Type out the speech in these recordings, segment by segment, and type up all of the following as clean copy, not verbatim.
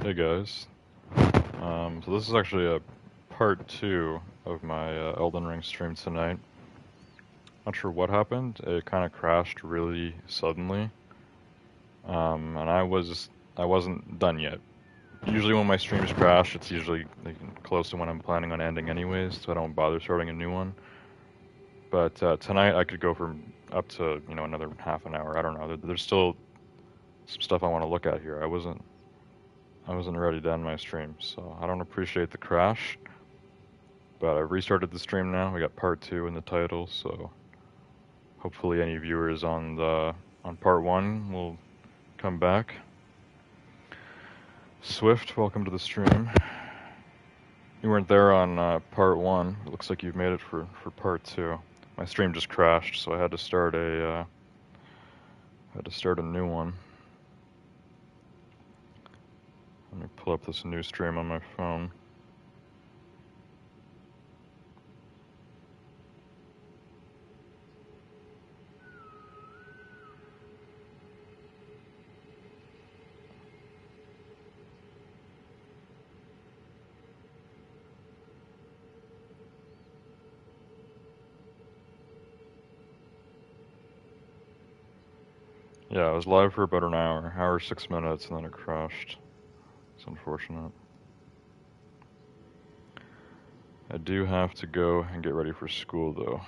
Hey guys. So this is actually a part 2 of my Elden Ring stream tonight. Not sure what happened. It kind of crashed really suddenly, and I wasn't done yet. Usually when my streams crash, it's usually like, close to when I'm planning on ending anyways, so I don't bother starting a new one. But tonight I could go for up to another half an hour. I don't know. There's still some stuff I want to look at here. I wasn't ready to end my stream, so I don't appreciate the crash. But I've restarted the stream now. We got part 2 in the title, so hopefully any viewers on part 1 will come back. Swift, welcome to the stream. You weren't there on part 1. It looks like you've made it for part 2. My stream just crashed, so I had to start a new one. Let me pull up this new stream on my phone. Yeah, I was live for about an hour 6 minutes, and then it crashed. It's unfortunate. I do have to go and get ready for school, though.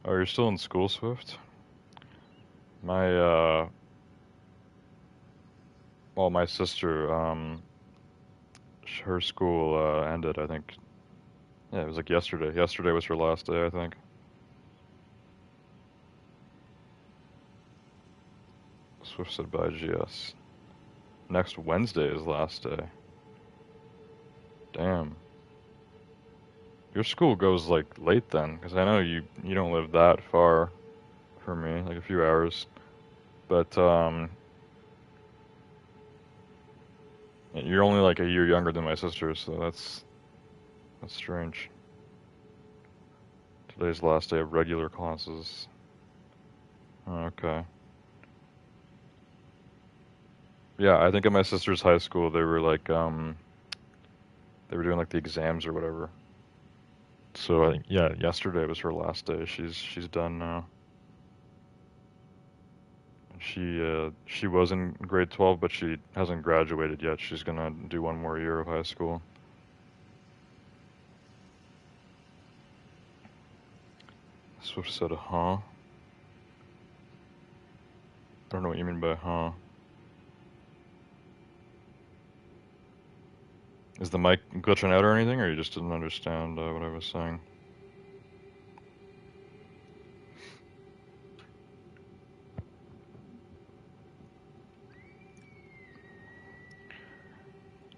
Oh, you're still in school, Swift? My sister, her school ended, I think. Yeah, it was like yesterday. Yesterday was her last day, I think. Swift said bye, GS. Next Wednesday is last day. Damn. Your school goes like late then, because I know you don't live that far from me, like a few hours. But you're only like a year younger than my sister, so that's strange. Today's last day of regular classes. Okay. Yeah, I think at my sister's high school they were like they were doing like the exams or whatever. So I think yeah, yesterday was her last day. She's done now. She was in grade 12, but she hasn't graduated yet. She's gonna do one more year of high school. Swift said, huh? I don't know what you mean by huh. Is the mic glitching out or anything, or you just didn't understand what I was saying?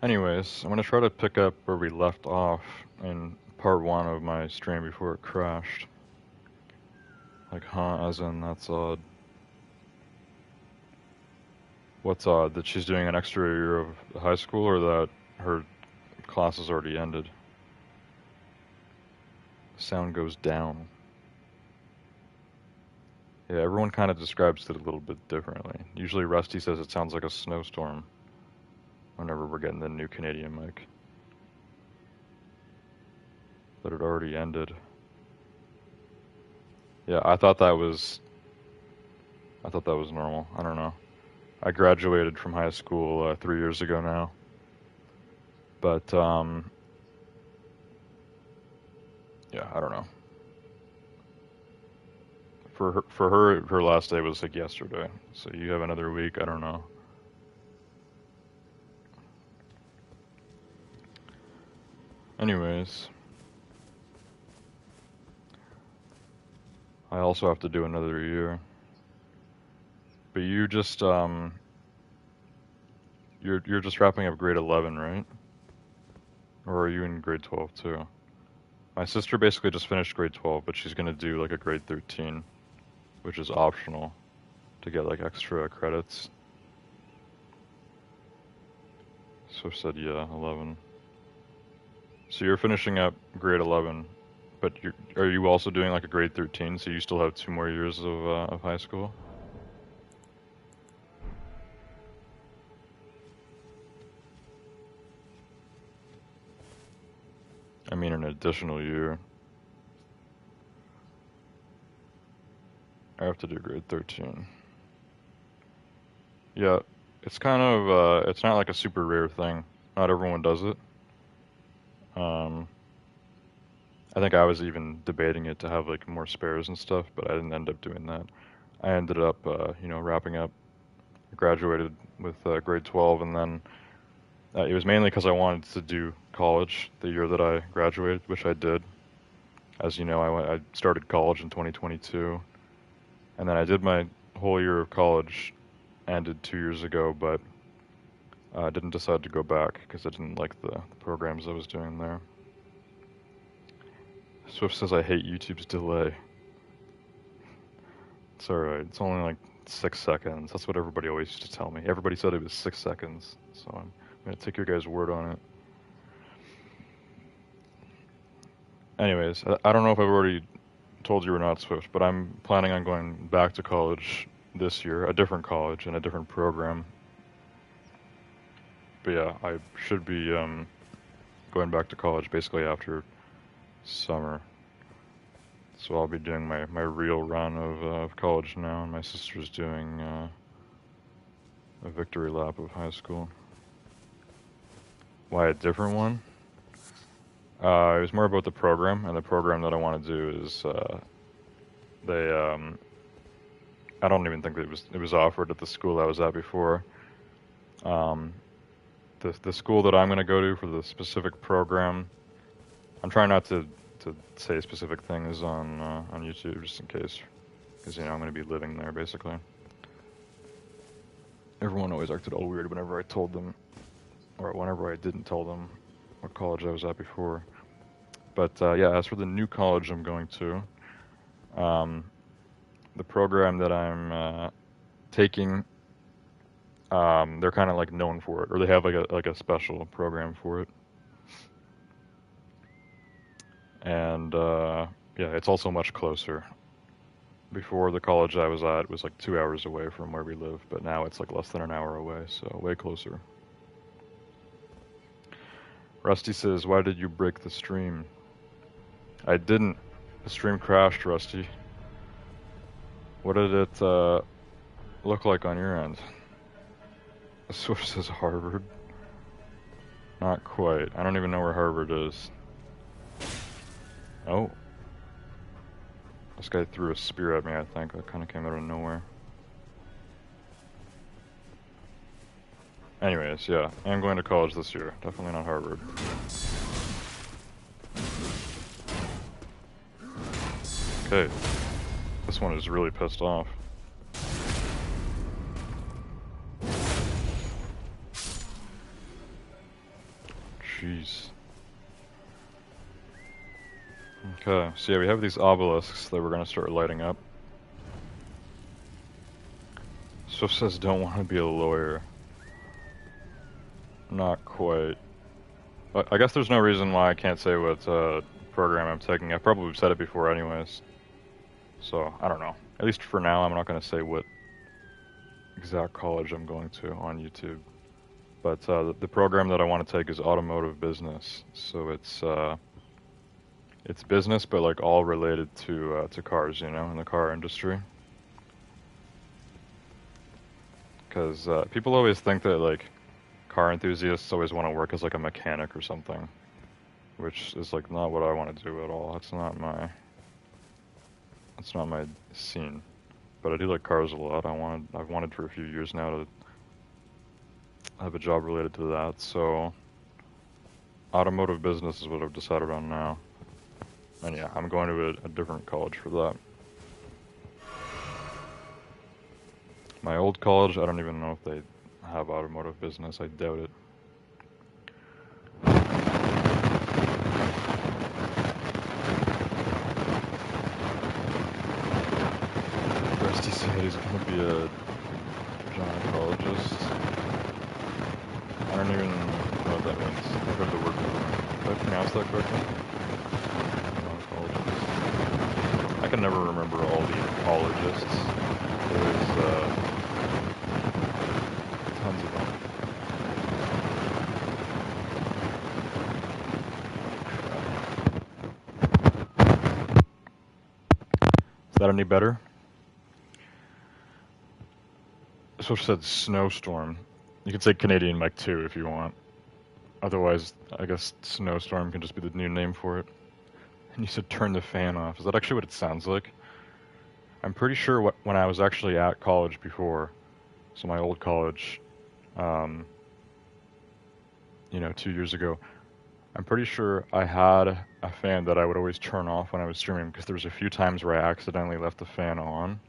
Anyways, I'm gonna try to pick up where we left off in part 1 of my stream before it crashed. Like, huh, as in that's odd. What's odd? That she's doing an extra year of high school, or that her class has already ended? Sound goes down. Yeah, everyone kind of describes it a little bit differently. Usually Rusty says it sounds like a snowstorm whenever we're getting the new Canadian mic. But it already ended. Yeah, I thought that was normal. I don't know. I graduated from high school 3 years ago now. But yeah, I don't know. For her last day was like yesterday. So you have another week. I don't know. Anyways, I also have to do another year. But you just you're just wrapping up grade 11, right? Or are you in grade 12 too? My sister basically just finished grade 12, but she's gonna do like a grade 13, which is optional to get like extra credits. So said yeah, 11. So you're finishing up grade 11, but are you also doing like a grade 13? So you still have 2 more years of high school? I mean an additional year. I have to do grade 13. Yeah, it's kind of, it's not like a super rare thing. Not everyone does it. Um, I think I was even debating it to have like more spares and stuff, but I didn't end up doing that. I ended up, wrapping up, graduated with grade 12, and then it was mainly because I wanted to do college the year that I graduated, which I did. As you know, I started college in 2022, and then I did my whole year of college, ended 2 years ago, but I didn't decide to go back because I didn't like the programs I was doing there. Swift says I hate YouTube's delay. It's alright, it's only like 6 seconds. That's what everybody always used to tell me. Everybody said it was 6 seconds, so I'm gonna take your guys' word on it. Anyways, I don't know if I've already told you or not, Swift, but I'm planning on going back to college this year, a different college and a different program. But yeah, I should be going back to college basically after summer. So I'll be doing my real run of college now, and my sister's doing a victory lap of high school. Why a different one? It was more about the program, and the program that I want to do is they. I don't even think it was offered at the school I was at before. The school that I'm going to go to for the specific program, I'm trying not to say specific things on YouTube just in case, because I'm going to be living there basically. Everyone always acted all weird whenever I told them, or whenever I didn't tell them what college I was at before. But yeah, as for the new college I'm going to, the program that I'm taking, they're kind of like known for it, or they have like a special program for it. And yeah, it's also much closer. Before, the college I was at was like 2 hours away from where we live, but now it's like less than an hour away, so way closer. Rusty says, why did you break the stream? I didn't. The stream crashed, Rusty. What did it look like on your end? The source says Harvard. Not quite. I don't even know where Harvard is. Oh. This guy threw a spear at me, I think. That kind of came out of nowhere. Anyways, yeah. I'm going to college this year. Definitely not Harvard. Okay. This one is really pissed off. Jeez. Okay, so yeah, we have these obelisks that we're gonna start lighting up. Swift says don't want to be a lawyer. Not quite. But I guess there's no reason why I can't say what program I'm taking. I've probably said it before anyways. So, I don't know. At least for now, I'm not gonna say what exact college I'm going to on YouTube. But the program that I want to take is automotive business. So it's business, but like all related to cars, in the car industry. Because people always think that like car enthusiasts always want to work as like a mechanic or something, which is like not what I want to do at all. That's not my scene. But I do like cars a lot. I've wanted for a few years now to have a job related to that. So automotive business is what I've decided on now. And yeah, I'm going to a different college for that. My old college, I don't even know if they have automotive business. I doubt it. Rusty said he's going to be a gynecologist. I don't even know what that means. I've heard the word before. Did I pronounce that correctly? Gynecologist. I can never remember all the ologists. There's tons of them. that any better? Switch said snowstorm. You can say Canadian mic too if you want. Otherwise, I guess snowstorm can just be the new name for it. And you said turn the fan off. Is that actually what it sounds like? I'm pretty sure when I was actually at college before, so my old college, um, 2 years ago, I'm pretty sure I had a fan that I would always turn off when I was streaming because there was a few times where I accidentally left the fan on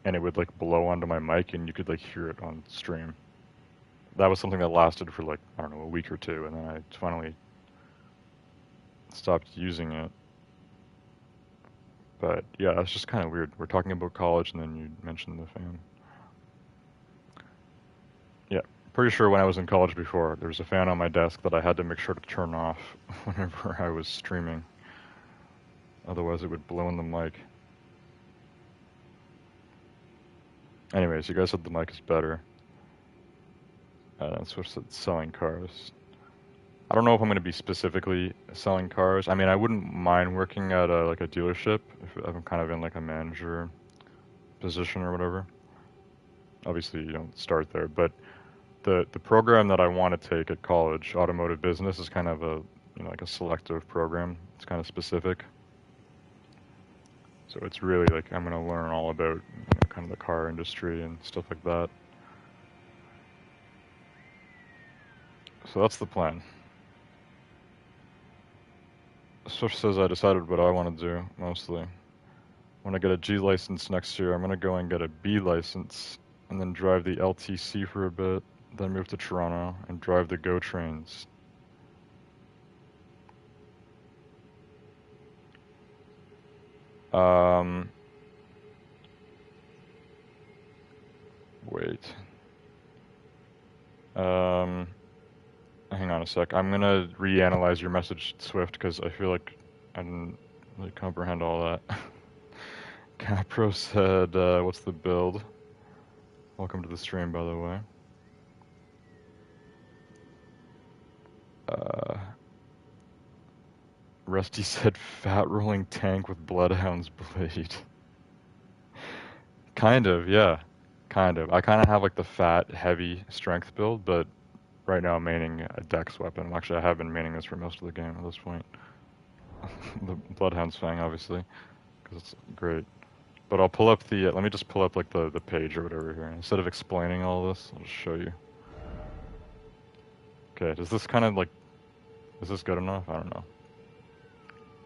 and it would like blow onto my mic and you could like hear it on stream. That was something that lasted for like, I don't know, a week or two, and then I finally stopped using it. But yeah, that's just kind of weird. We're talking about college and then you mentioned the fan. Yeah, pretty sure when I was in college before, there was a fan on my desk that I had to make sure to turn off whenever I was streaming. Otherwise it would blow in the mic. Anyways, you guys said the mic is better. That's what said selling cars. I don't know if I'm going to be specifically selling cars. I mean, I wouldn't mind working at like a dealership if I'm kind of in like a manager position or whatever. Obviously, you don't start there, but the program that I want to take at college, automotive business, is kind of a like a selective program. It's kind of specific. So it's really like I'm going to learn all about kind of the car industry and stuff like that. So that's the plan. Swift says I decided what I want to do mostly. When I get a G license next year, I'm going to go and get a B license and then drive the LTC for a bit, then move to Toronto and drive the GO trains. Wait. Hang on a sec. I'm going to reanalyze your message, Swift, because I feel like I didn't really comprehend all that. Capro said, what's the build? Welcome to the stream, by the way. Rusty said, fat rolling tank with Bloodhound's blade. Kind of, yeah. Kind of. I kind of have like the fat, heavy strength build, but right now I'm maining a dex weapon. Actually, I have been maining this for most of the game at this point. The Bloodhound's Fang, obviously, because it's great. But I'll pull up the, let me just pull up like the page or whatever here. Instead of explaining all this, I'll just show you. Okay, does this kind of like, is this good enough? I don't know.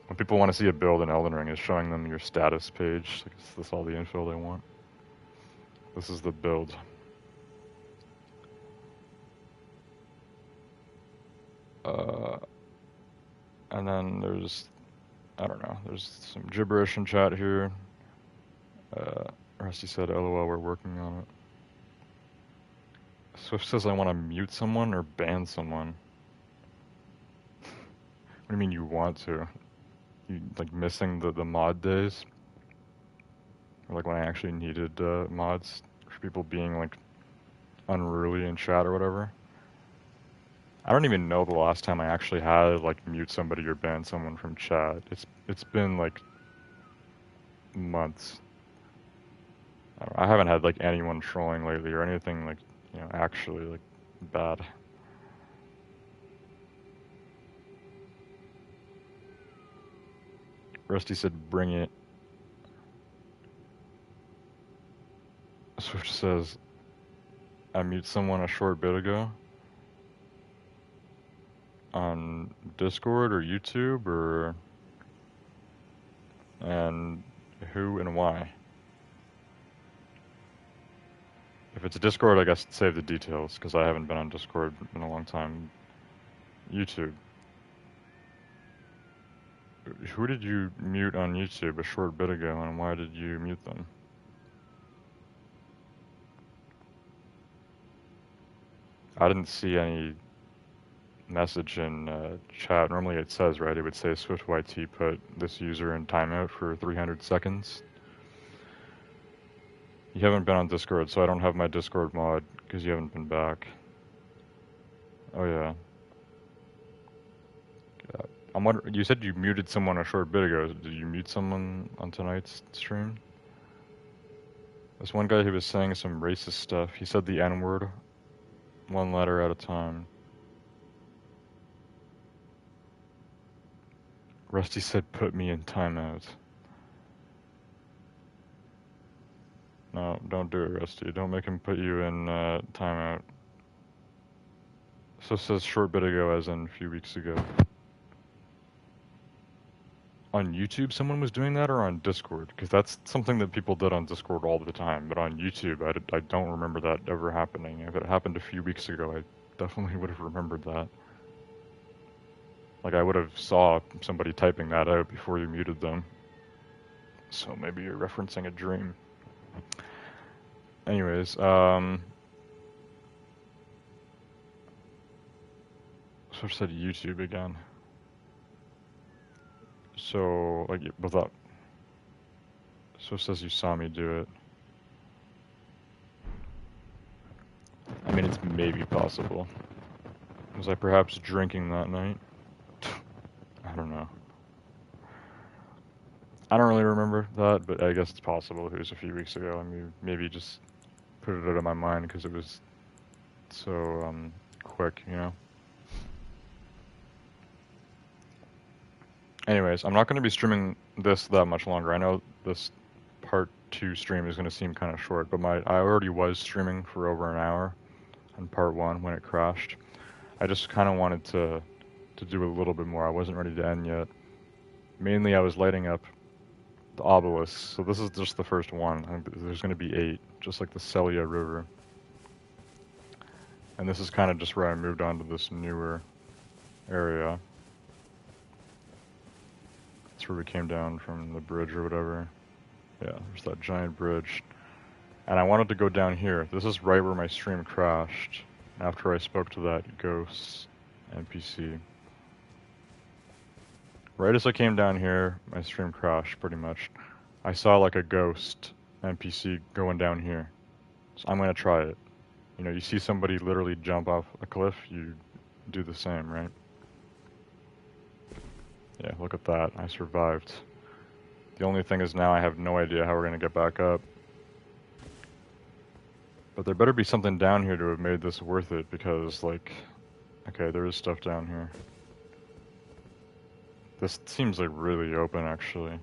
When people want to see a build in Elden Ring, is showing them your status page. Like, is this all the info they want? This is the build. And then there's, I don't know, there's some gibberish in chat here. Rusty said, LOL, we're working on it. Swift says I want to mute someone or ban someone. What do you mean you want to? You like missing the mod days? Or like when I actually needed mods for people being like unruly in chat or whatever? I don't even know the last time I actually had to like mute somebody or ban someone from chat. It's been like months. I haven't had like anyone trolling lately or anything like, actually like bad. Rusty said bring it. Swift says I mute someone a short bit ago on Discord or YouTube or and who and why. If it's a Discord, I guess save the details because I haven't been on Discord in a long time. YouTube. Who did you mute on YouTube a short bit ago and why did you mute them? I didn't see any message in chat. Normally it says, right? It would say SwiftYT put this user in timeout for 300 seconds. You haven't been on Discord, so I don't have my Discord mod because you haven't been back. Oh yeah. I'm wondering, you said you muted someone a short bit ago. Did you mute someone on tonight's stream? This one guy who was saying some racist stuff. He said the N-word, one letter at a time. Rusty said, "Put me in timeout." No, don't do it, Rusty. Don't make him put you in timeout. So it says short bit ago, as in a few weeks ago. On YouTube, someone was doing that, or on Discord? Because that's something that people did on Discord all the time. But on YouTube, I don't remember that ever happening. If it happened a few weeks ago, I definitely would have remembered that. Like, I would have saw somebody typing that out before you muted them. So maybe you're referencing a dream. Anyways, so I said YouTube again. So, like, what's up? So it says you saw me do it. I mean, it's maybe possible. Was I perhaps drinking that night? I don't know. I don't really remember that, but I guess it's possible if it was a few weeks ago. I mean, maybe just put it out of my mind because it was so quick, you know? Anyways, I'm not going to be streaming this that much longer. I know this part 2 stream is going to seem kind of short, but I already was streaming for over an hour on part 1 when it crashed. I just kind of wanted to do a little bit more. I wasn't ready to end yet. Mainly I was lighting up the obelisks, so this is just the first one. I think there's going to be 8, just like the Celia River. And this is kind of just where I moved on to this newer area. That's where we came down from the bridge or whatever. Yeah, there's that giant bridge. And I wanted to go down here. This is right where my stream crashed after I spoke to that ghost NPC. Right as I came down here, my stream crashed pretty much. I saw like a ghost NPC going down here. So I'm gonna try it. You know, you see somebody literally jump off a cliff, you do the same, right? Yeah, look at that. I survived. The only thing is now I have no idea how we're gonna get back up. But there better be something down here to have made this worth it, because, like, okay, there is stuff down here. This seems like really open, actually.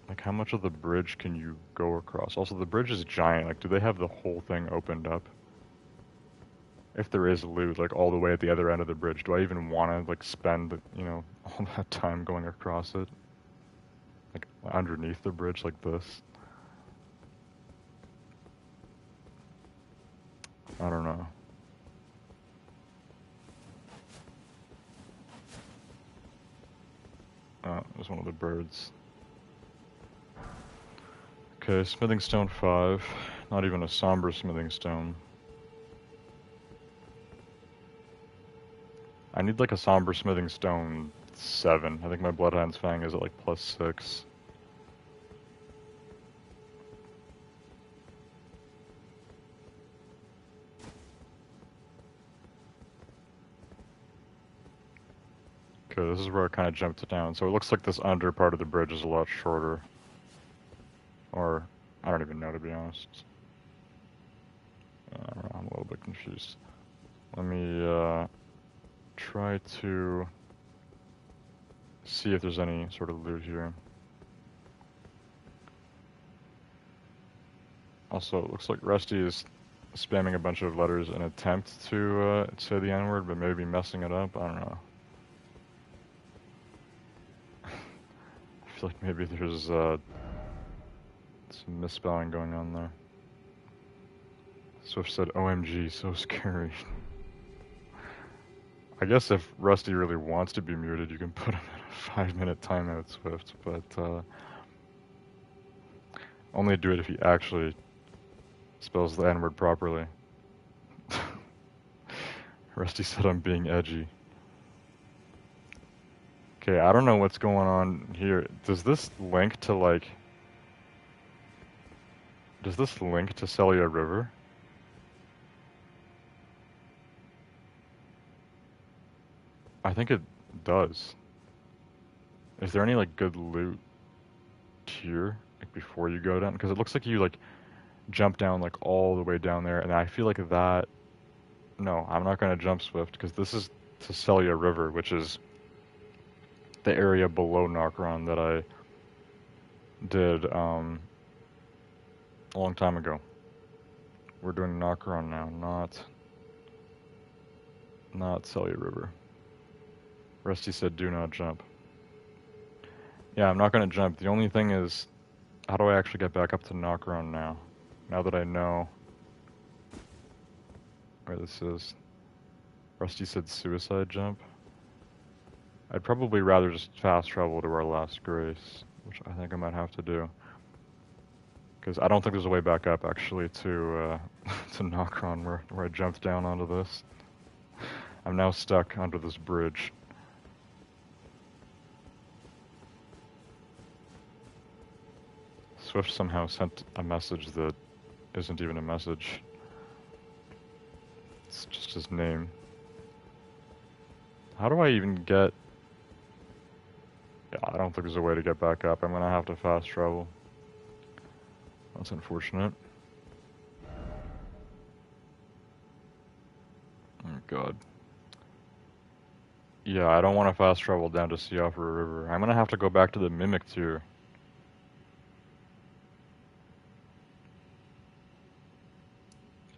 Like, how much of the bridge can you go across? Also, the bridge is giant. Like, do they have the whole thing opened up? If there is loot, like, all the way at the other end of the bridge, do I even want to, like, spend, you know, all that time going across it? Like, underneath the bridge like this? I don't know. Oh, there's one of the birds. Okay, smithing stone 5. Not even a somber smithing stone. I need like a somber smithing stone 7. I think my Bloodhound's Fang is at like +6. Okay, this is where I kind of jumped down. So it looks like this under part of the bridge is a lot shorter. Or, I don't even know, to be honest. I don't know, I'm a little bit confused. Let me try to see if there's any sort of loot here. Also, it looks like Rusty is spamming a bunch of letters in an attempt to say the N-word, but maybe messing it up. I don't know. I feel like maybe there's some misspelling going on there. Swift said, OMG, so scary. I guess if Rusty really wants to be muted, you can put him in a 5-minute timeout, Swift, but only do it if he actually spells the N-word properly. Rusty said I'm being edgy. Okay, I don't know what's going on here. Does this link to, like... Does this link to Celia River? I think it does. Is there any, like, good loot here, like before you go down, because it looks like you like jump down like all the way down there, and I feel like that. No, I'm not gonna jump Swift because this is Celia River, which is the area below Nokron that I did a long time ago. We're doing Nokron now, not Celia River. Rusty said do not jump. Yeah, I'm not gonna jump. The only thing is, how do I actually get back up to Nokron now? Now that I know where this is. Rusty said suicide jump. I'd probably rather just fast travel to our last grace, which I think I might have to do. Because I don't think there's a way back up, actually, to to Nokron, where I jumped down onto this. I'm now stuck under this bridge. Swift somehow sent a message that isn't even a message. It's just his name. How do I even get... Yeah, I don't think there's a way to get back up. I'm gonna have to fast travel. That's unfortunate. Oh god. Yeah, I don't want to fast travel down to Siofra River. I'm gonna have to go back to the Mimic Tier.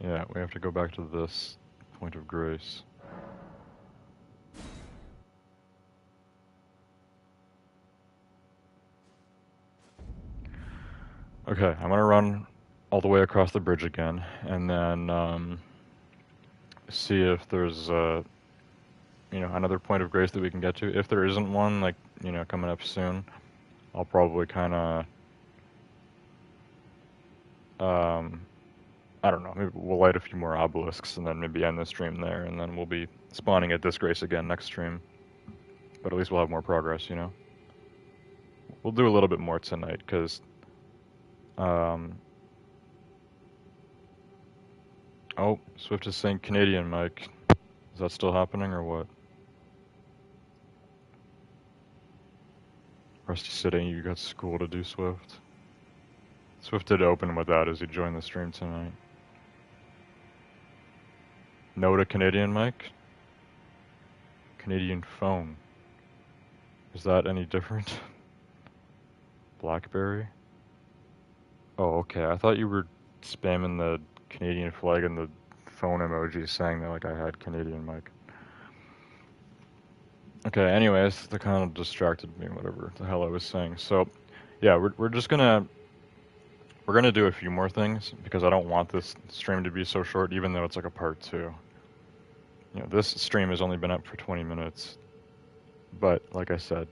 Yeah, we have to go back to this point of grace. Okay, I'm gonna run all the way across the bridge again, and then see if there's another point of grace that we can get to. If there isn't one, like, coming up soon, I'll probably kind of, I don't know, maybe we'll light a few more obelisks and then maybe end the stream there, and then we'll be spawning at this grace again next stream. But at least we'll have more progress, We'll do a little bit more tonight, because, oh, Swift is saying Canadian Mike. Is that still happening, or what? Rusty said, ain't you got school to do, Swift? Swift did open with that as he joined the stream tonight. No to Canadian Mike? Canadian phone. Is that any different? Blackberry? Oh, okay. I thought you were spamming the Canadian flag and the phone emoji saying that like I had Canadian Mike. Okay, anyways, that kind of distracted me, whatever the hell I was saying. So, yeah, we're just gonna do a few more things because I don't want this stream to be so short, even though it's like a part 2. This stream has only been up for 20 minutes, but like I said,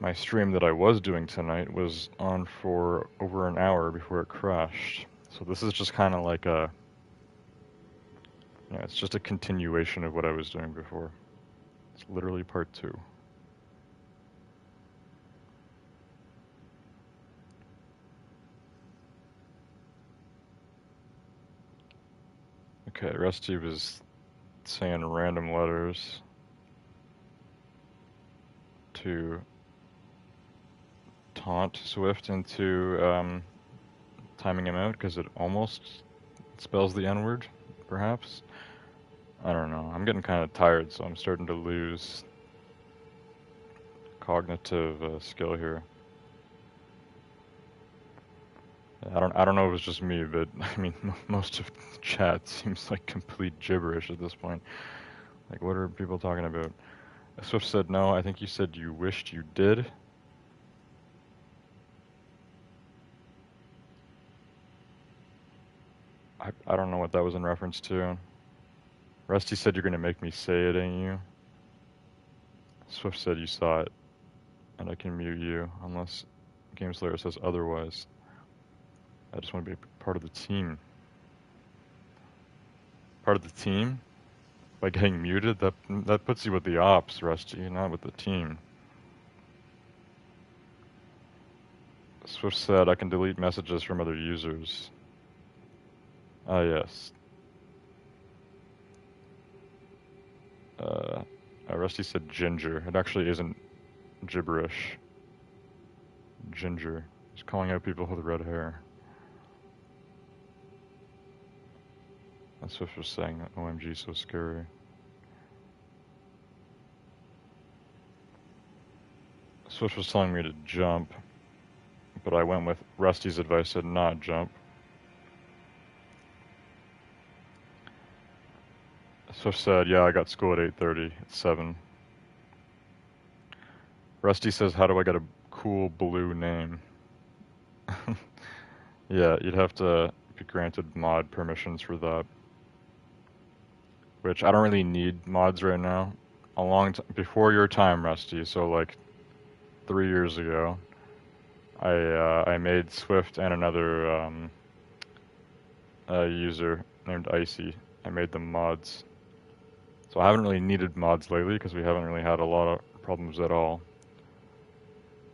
my stream that I was doing tonight was on for over an hour before it crashed. So this is just kind of like it's just a continuation of what I was doing before. It's literally part 2. Okay, Rusty was saying random letters to taunt Swift into timing him out because it almost spells the N-word, perhaps? I don't know. I'm getting kind of tired, so I'm starting to lose cognitive skill here. I don't know if it's just me, but I mean, most of the chat seems like complete gibberish at this point. Like, what are people talking about? Swift said no. I think you said you wished you did. I don't know what that was in reference to. Rusty said you're gonna make me say it, ain't you? Swift said you saw it, and I can mute you unless GameSlayer says otherwise. I just want to be part of the team. Part of the team? By getting muted? That puts you with the ops, Rusty, not with the team. Swift said I can delete messages from other users. Ah, yes. Rusty said ginger. It actually isn't gibberish. Ginger. He's calling out people with red hair. That's Swift was saying that OMG so scary. Swift was telling me to jump, but I went with Rusty's advice to not jump. Swift said, yeah, I got school at 8:30. It's 7. Rusty says, how do I get a cool blue name? Yeah, you'd have to be granted mod permissions for that. Which I don't really need mods right now. Before your time, Rusty, so like 3 years ago, I made Swift and another user named Icy. I made them mods. So I haven't really needed mods lately because we haven't really had a lot of problems at all.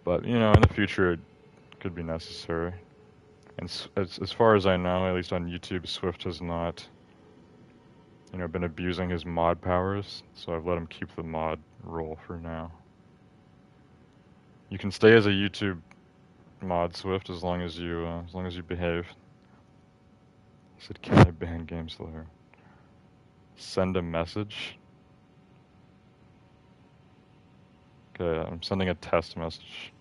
But, you know, in the future it could be necessary. And as far as I know, at least on YouTube, Swift has not, you know, been abusing his mod powers, so I've let him keep the mod role for now. You can stay as a YouTube mod, Swift, as long as you behave. He said, "Can I ban Game Slayer? Send a message." Okay, I'm sending a test message.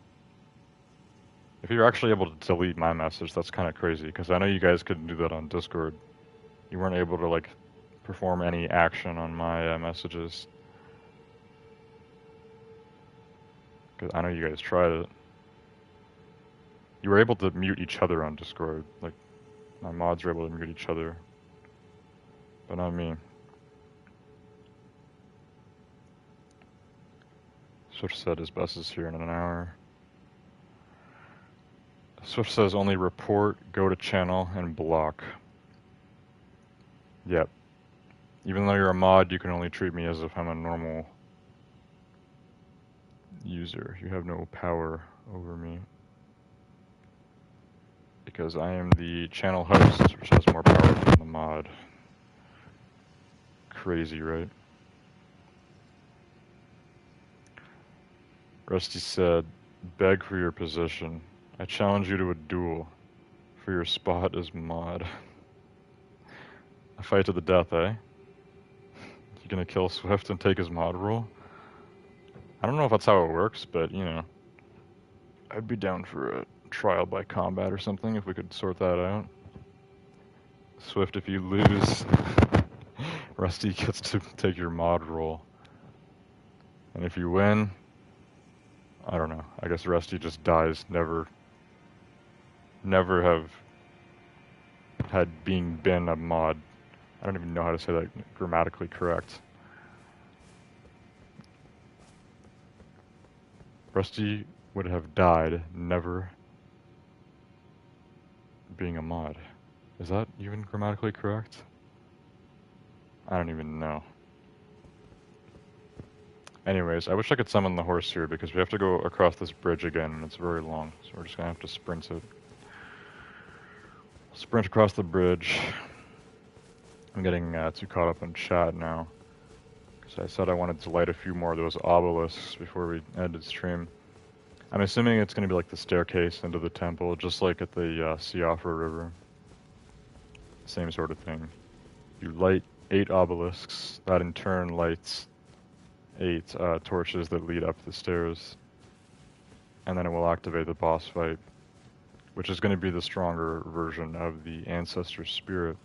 If you're actually able to delete my message, that's kind of crazy, because I know you guys couldn't do that on Discord. You weren't able to, like, perform any action on my messages. Because I know you guys tried it. You were able to mute each other on Discord. Like, my mods were able to mute each other. But not me. Swift said his bus is here in an hour. Swift says only report, go to channel, and block. Yep. Even though you're a mod, you can only treat me as if I'm a normal user. You have no power over me. Because I am the channel host, which has more power than the mod. Crazy, right? Rusty said, beg for your position. I challenge you to a duel for your spot as mod. A fight to the death, eh? You gonna kill Swift and take his mod role? I don't know if that's how it works, but, you know, I'd be down for a trial by combat or something if we could sort that out. Swift, if you lose, Rusty gets to take your mod role. And if you win, I don't know. I guess Rusty just dies, never have had been a mod. I don't even know how to say that grammatically correct. Rusty would have died, never being a mod. Is that even grammatically correct? I don't even know. Anyways, I wish I could summon the horse here because we have to go across this bridge again and it's very long, so we're just gonna have to sprint it. Sprint across the bridge. I'm getting too caught up in chat now because I said I wanted to light a few more of those obelisks before we ended stream. I'm assuming it's gonna be like the staircase into the temple, just like at the Siofra River. Same sort of thing. You light 8 obelisks, that in turn lights 8 torches that lead up the stairs, and then it will activate the boss fight, which is going to be the stronger version of the Ancestor Spirit.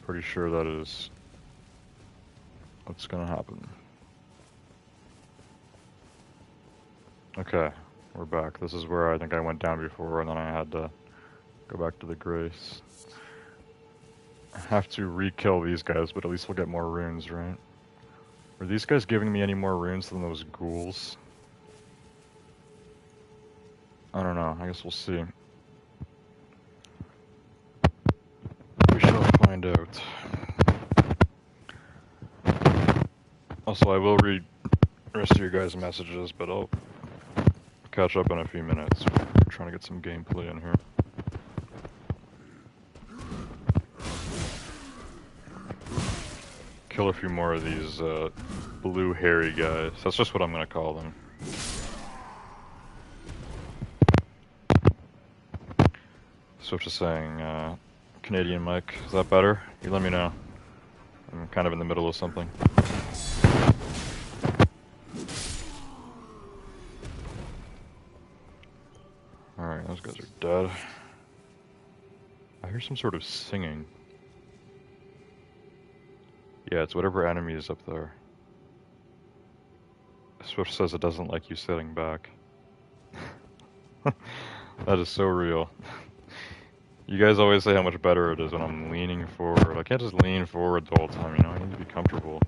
Pretty sure that is what's going to happen. Okay, we're back. This is where I think I went down before, and then I had to go back to the Grace. I have to re-kill these guys, but at least we'll get more runes, right? Are these guys giving me any more runes than those ghouls? I don't know. I guess we'll see. We shall find out. Also, I will read the rest of your guys' messages, but I'll catch up in a few minutes. We're trying to get some gameplay in here. kill a few more of these blue hairy guys. That's just what I'm gonna call them. Swift is saying, Canadian mic, is that better? You let me know. I'm kind of in the middle of something. Alright, those guys are dead. I hear some sort of singing. Yeah, it's whatever enemy is up there. Swift says it doesn't like you sitting back. That is so real. You guys always say how much better it is when I'm leaning forward. I can't just lean forward the whole time, you know? I need to be comfortable.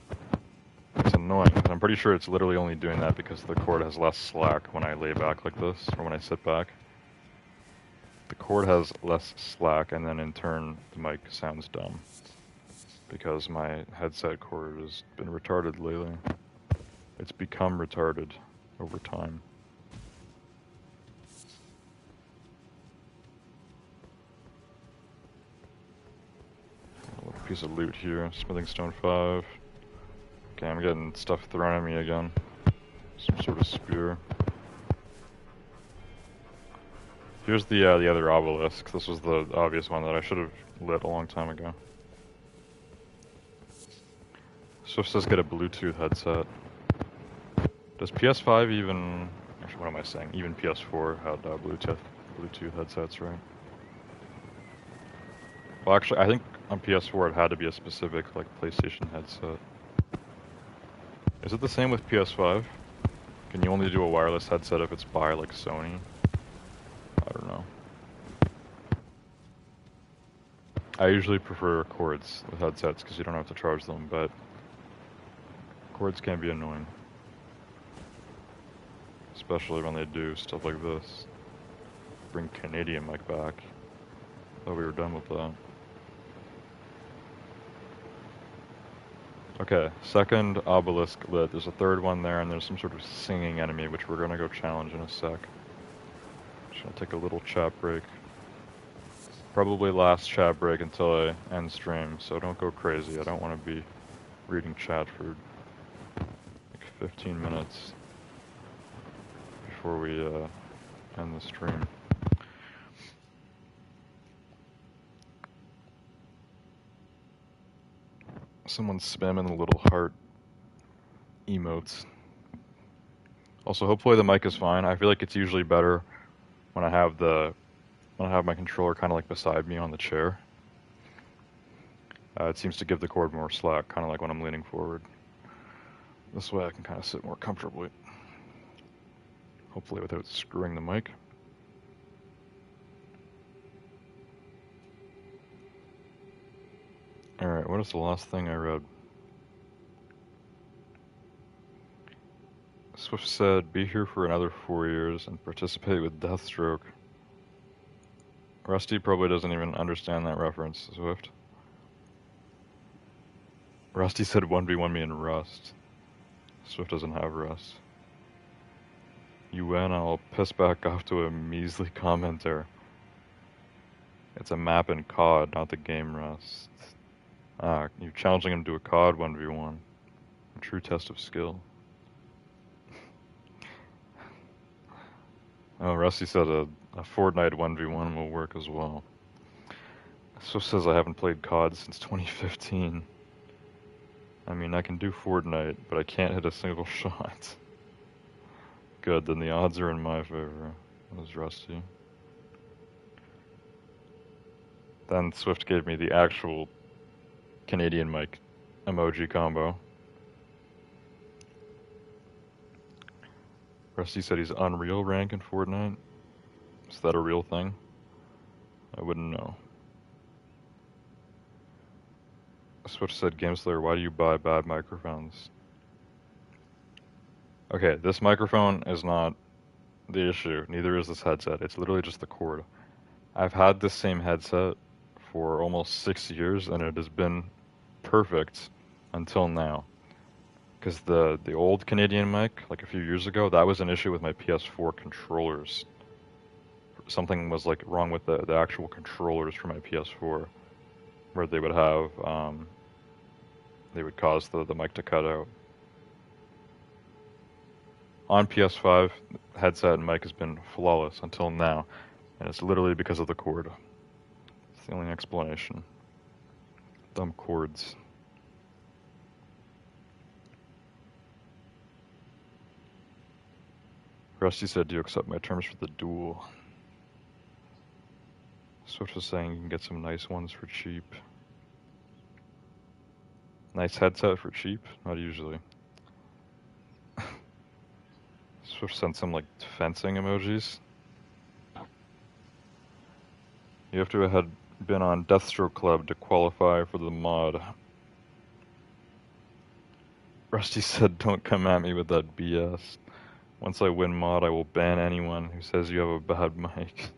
It's annoying. I'm pretty sure it's literally only doing that because the cord has less slack when I lay back like this, or when I sit back. The cord has less slack, and then in turn, the mic sounds dumb. Because my headset cord has been retarded lately. It's become retarded over time. A little piece of loot here, smithing stone 5. Okay, I'm getting stuff thrown at me again. Some sort of spear. Here's the other obelisk. This was the obvious one that I should have lit a long time ago. Swift says get a Bluetooth headset. Does PS5 even... Actually, what am I saying? Even PS4 had Bluetooth headsets, right? Well, actually, I think on PS4 it had to be a specific, like, PlayStation headset. Is it the same with PS5? Can you only do a wireless headset if it's by, like, Sony? I don't know. I usually prefer cords with headsets because you don't have to charge them, but cords can be annoying. Especially when they do stuff like this. Bring Canadian mic back. Thought we were done with that. Okay, second obelisk lit. There's a third one there, and there's some sort of singing enemy, which we're gonna go challenge in a sec. Just gonna take a little chat break. Probably last chat break until I end stream, so don't go crazy. I don't want to be reading chat for like 15 minutes before we end the stream. Someone's spamming the little heart emotes. Also, hopefully the mic is fine. I feel like it's usually better when I have my controller kind of like beside me on the chair. It seems to give the cord more slack, kind of like when I'm leaning forward. This way I can kind of sit more comfortably. Hopefully without screwing the mic. Alright, what is the last thing I read? Swift said, be here for another 4 years and participate with Deathstroke. Rusty probably doesn't even understand that reference, Swift. Rusty said 1v1 me in Rust. Swift doesn't have Rust. You win, I'll piss back off to a measly commenter. It's a map in COD, not the game Rust. Ah, you're challenging him to a COD 1v1. A true test of skill. Oh, Rusty said a Fortnite 1v1 will work as well. Swift says I haven't played COD since 2015. I mean, I can do Fortnite, but I can't hit a single shot. Good, then the odds are in my favor. That was Rusty. Then Swift gave me the actual Canadian mic emoji combo. Rusty said he's Unreal rank in Fortnite. Is that a real thing? I wouldn't know. Swift said, GameSlayer, why do you buy bad microphones? Okay, this microphone is not the issue. Neither is this headset. It's literally just the cord. I've had this same headset for almost 6 years, and it has been perfect until now. Because the old Canadian mic, like a few years ago, that was an issue with my PS4 controllers. Something was like wrong with the actual controllers for my PS4, where they would have they would cause the mic to cut out. On PS5, headset and mic has been flawless until now, and it's literally because of the cord. It's the only explanation. Dumb cords. Rusty said, do you accept my terms for the duel? Swift was saying you can get some nice ones for cheap. Nice headset for cheap? Not usually. Swift sent some like fencing emojis. You have to have been on Deathstroke Club to qualify for the mod. Rusty said, don't come at me with that BS. Once I win mod, I will ban anyone who says you have a bad mic.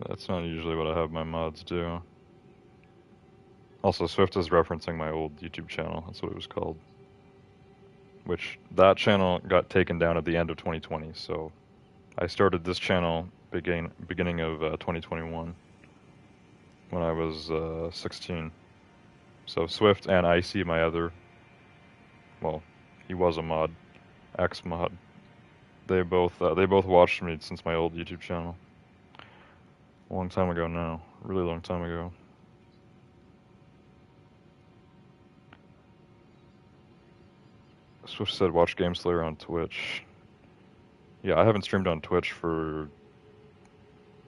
That's not usually what I have my mods do. Also, Swift is referencing my old YouTube channel. That's what it was called. Which, that channel got taken down at the end of 2020, so I started this channel beginning of 2021 when I was 16. So Swift and Icy, my other, well, he was a mod, ex-mod. They both watched me since my old YouTube channel. A long time ago now, really long time ago. Swift said, watch GameSlayer on Twitch. Yeah, I haven't streamed on Twitch for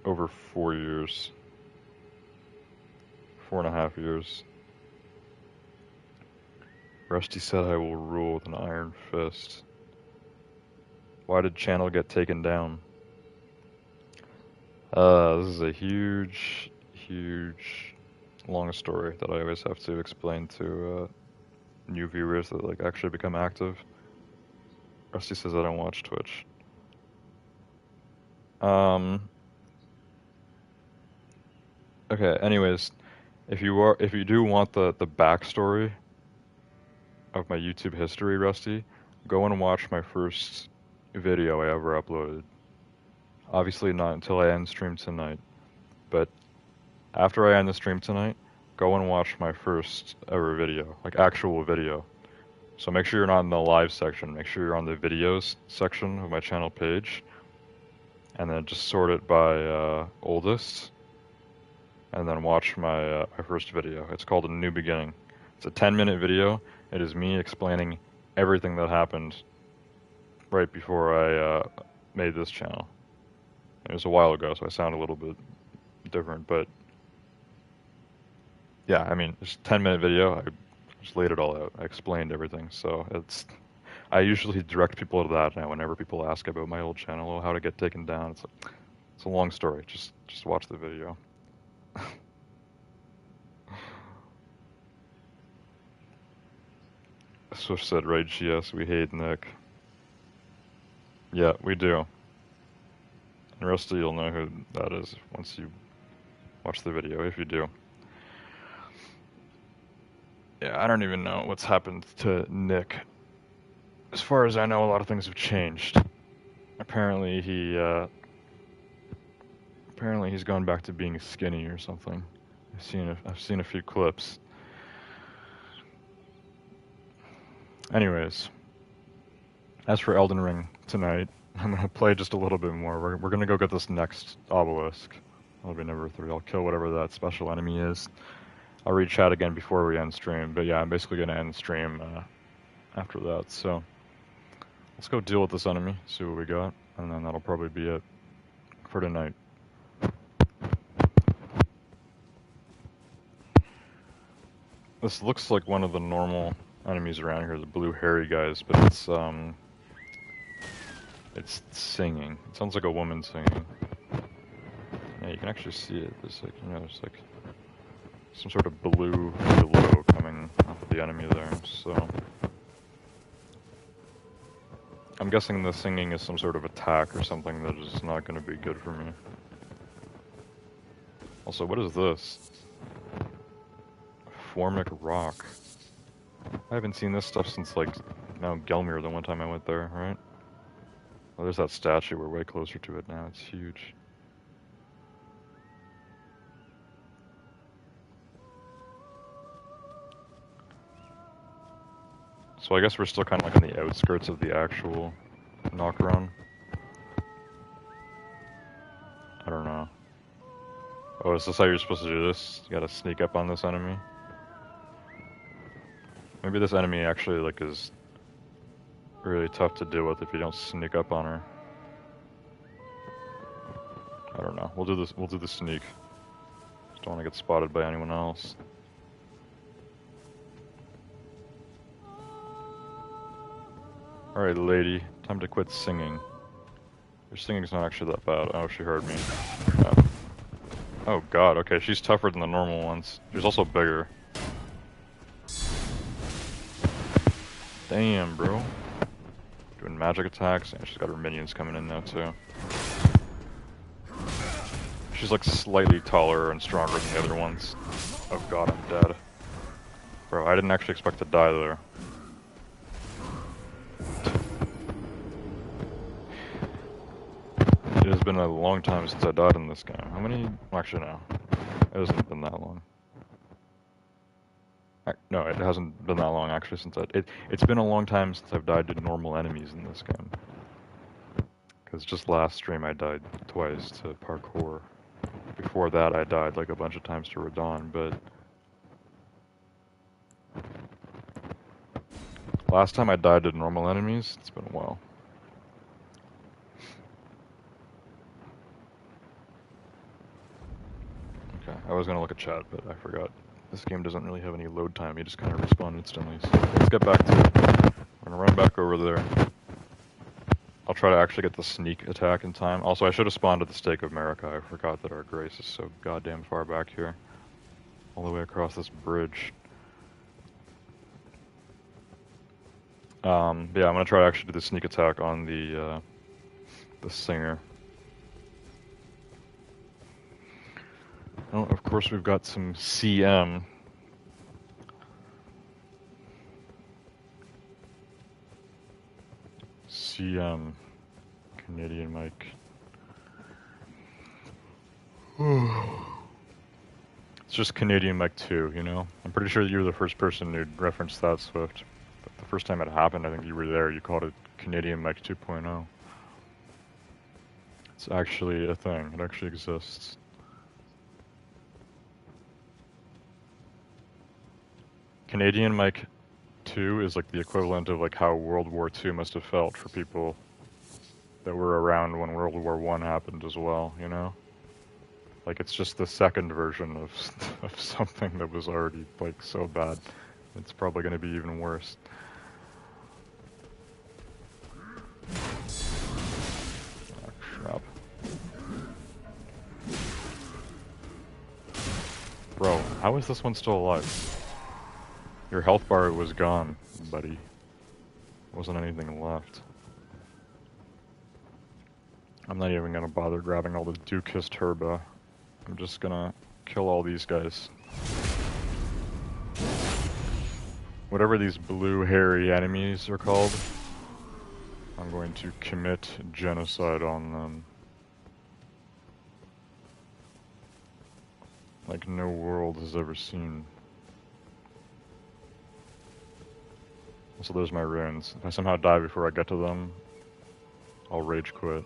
over 4 years. 4.5 years. Rusty said I will rule with an iron fist. Why did channel get taken down? This is a huge, long story that I always have to explain to new viewers that like actually become active. Rusty says I don't watch Twitch. Okay, anyways, if you do want the backstory of my YouTube history, Rusty, go and watch my first video I ever uploaded. Obviously not until I end stream tonight, but after I end the stream tonight, go and watch my first ever video, like actual video. So make sure you're not in the live section, make sure you're on the videos section of my channel page, and then just sort it by oldest, and then watch my my first video. It's called A New Beginning. It's a 10-minute video. It is me explaining everything that happened right before I made this channel. It was a while ago, so I sound a little bit different, but yeah, I mean, it's a 10-minute video. I just laid it all out. I explained everything, so I usually direct people to that now whenever people ask about my old channel or how to get taken down. It's a long story. Just watch the video. Swift said, right, GS, we hate Nick. Yeah, we do. And Rusty, you'll know who that is once you watch the video, if you do. Yeah, I don't even know what's happened to Nick. As far as I know, a lot of things have changed. Apparently he's gone back to being skinny or something. I've seen a few clips. Anyways, as for Elden Ring tonight, I'm gonna play just a little bit more. We're gonna go get this next obelisk. That'll be number 3. I'll kill whatever that special enemy is. I'll read chat again before we end stream, but yeah, I'm basically gonna end stream after that. So let's go deal with this enemy, see what we got, and then that'll probably be it for tonight. This looks like one of the normal enemies around here, the blue hairy guys, but it's singing. It sounds like a woman singing. Yeah, you can actually see it. There's like some sort of blue glow coming off of the enemy there. So I'm guessing the singing is some sort of attack or something that is not going to be good for me. Also, what is this? Formic rock. I haven't seen this stuff since like Mount Gelmir the one time I went there, right? Oh, there's that statue. We're way closer to it now. It's huge. So I guess we're still kind of like on the outskirts of the actual knock-around. I don't know. Oh, is this how you're supposed to do this? You gotta sneak up on this enemy? Maybe this enemy actually, like, is really tough to deal with if you don't sneak up on her. I don't know. We'll do this. We'll do the sneak. Just don't want to get spotted by anyone else. Alright, lady. Time to quit singing. Your singing's not actually that bad. Oh, she heard me. Oh god, okay, she's tougher than the normal ones. She's also bigger. Damn, bro. Doing magic attacks, and she's got her minions coming in now, too. She's like slightly taller and stronger than the other ones. Oh god, I'm dead. Bro, I didn't actually expect to die there. It has been a long time since I died in this game. How many? Well, actually, no. It hasn't been that long. No, it hasn't been that long, actually, since it's been a long time since I've died to normal enemies in this game. Because just last stream I died twice to parkour. Before that I died like a bunch of times to Radon, but... Last time I died to normal enemies, it's been a while. Okay, I was gonna look at chat, but I forgot. This game doesn't really have any load time, you just kind of respawn instantly. So let's get back to it. I'm gonna run back over there. I'll try to actually get the sneak attack in time. Also, I should have spawned at the Stake of America. I forgot that our grace is so goddamn far back here. All the way across this bridge. Yeah, I'm gonna try to actually do the sneak attack on the singer. Oh, of course we've got some CM. CM. Canadian Mike. It's just Canadian Mike 2, you know? I'm pretty sure you were the first person who'd referenced that, Swift. But the first time it happened, I think you were there. You called it Canadian Mike 2.0. It's actually a thing. It actually exists. Canadian Mike 2 is like the equivalent of like how World War II must have felt for people that were around when World War I happened as well, you know? Like, it's just the second version of something that was already, like, so bad. It's probably going to be even worse. Oh, crap. Bro, how is this one still alive? Your health bar was gone, buddy. Wasn't anything left. I'm not even gonna bother grabbing all the Ducus Turba. I'm just gonna kill all these guys. Whatever these blue hairy enemies are called, I'm going to commit genocide on them. Like no world has ever seen. So there's my runes. If I somehow die before I get to them, I'll rage quit.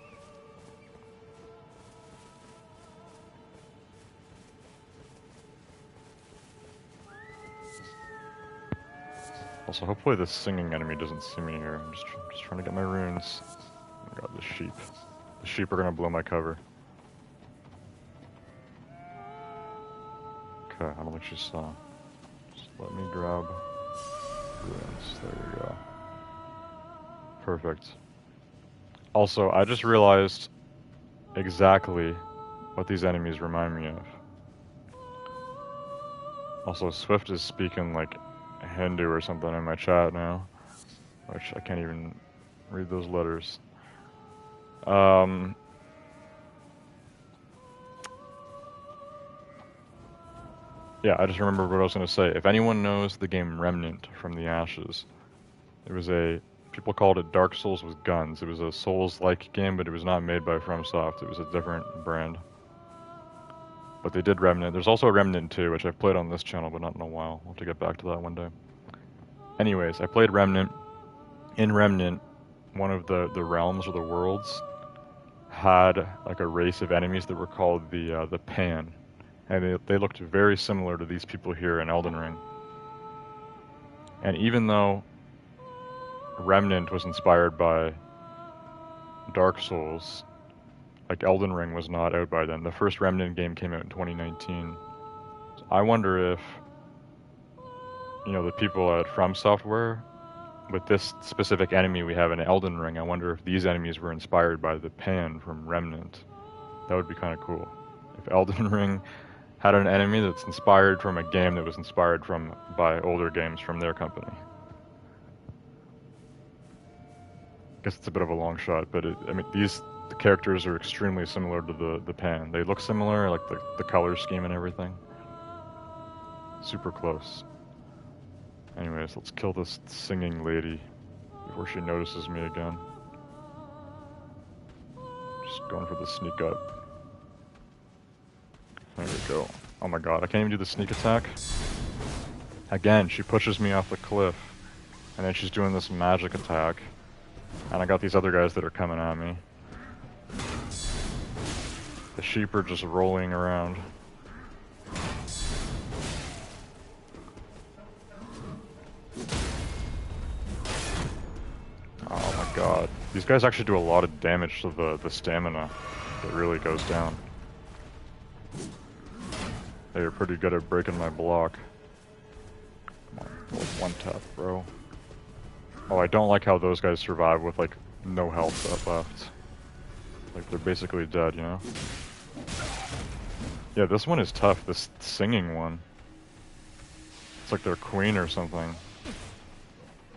Also, hopefully this singing enemy doesn't see me here. I'm just trying to get my runes. Oh my god, the sheep. The sheep are gonna blow my cover. Okay, I don't think she saw. Just let me grab runes. There we go. Perfect. Also, I just realized exactly what these enemies remind me of. Also, Swift is speaking like Hindu or something in my chat now, which I can't even read those letters. Yeah, I just remembered what I was going to say. If anyone knows the game Remnant from the Ashes, it was people called it Dark Souls with guns. It was a Souls-like game, but it was not made by FromSoft. It was a different brand. But they did Remnant. There's also a Remnant 2, which I've played on this channel, but not in a while. I'll have to get back to that one day. Anyways, I played Remnant. In Remnant, one of the realms or the worlds had like a race of enemies that were called the Pan, and they looked very similar to these people here in Elden Ring. And even though Remnant was inspired by Dark Souls, like Elden Ring was not out by then. The first Remnant game came out in 2019. So I wonder if, the people at From Software, with this specific enemy we have in Elden Ring, I wonder if these enemies were inspired by the Pan from Remnant. That would be kind of cool. If Elden Ring had an enemy that's inspired from a game that was inspired by older games from their company. I guess it's a bit of a long shot, but the characters are extremely similar to the Pan. They look similar, like the color scheme and everything. Super close. Anyways, let's kill this singing lady before she notices me again. Just going for the sneak up. There we go. Oh my god, I can't even do the sneak attack. Again, she pushes me off the cliff. And then she's doing this magic attack. And I got these other guys that are coming at me. The sheep are just rolling around. Oh my god. These guys actually do a lot of damage to the stamina. It really goes down. They're pretty good at breaking my block. Come on, one tap, bro. Oh, I don't like how those guys survive with, like, no health left. Like, they're basically dead, you know? Yeah, this one is tough, this singing one. It's like their queen or something.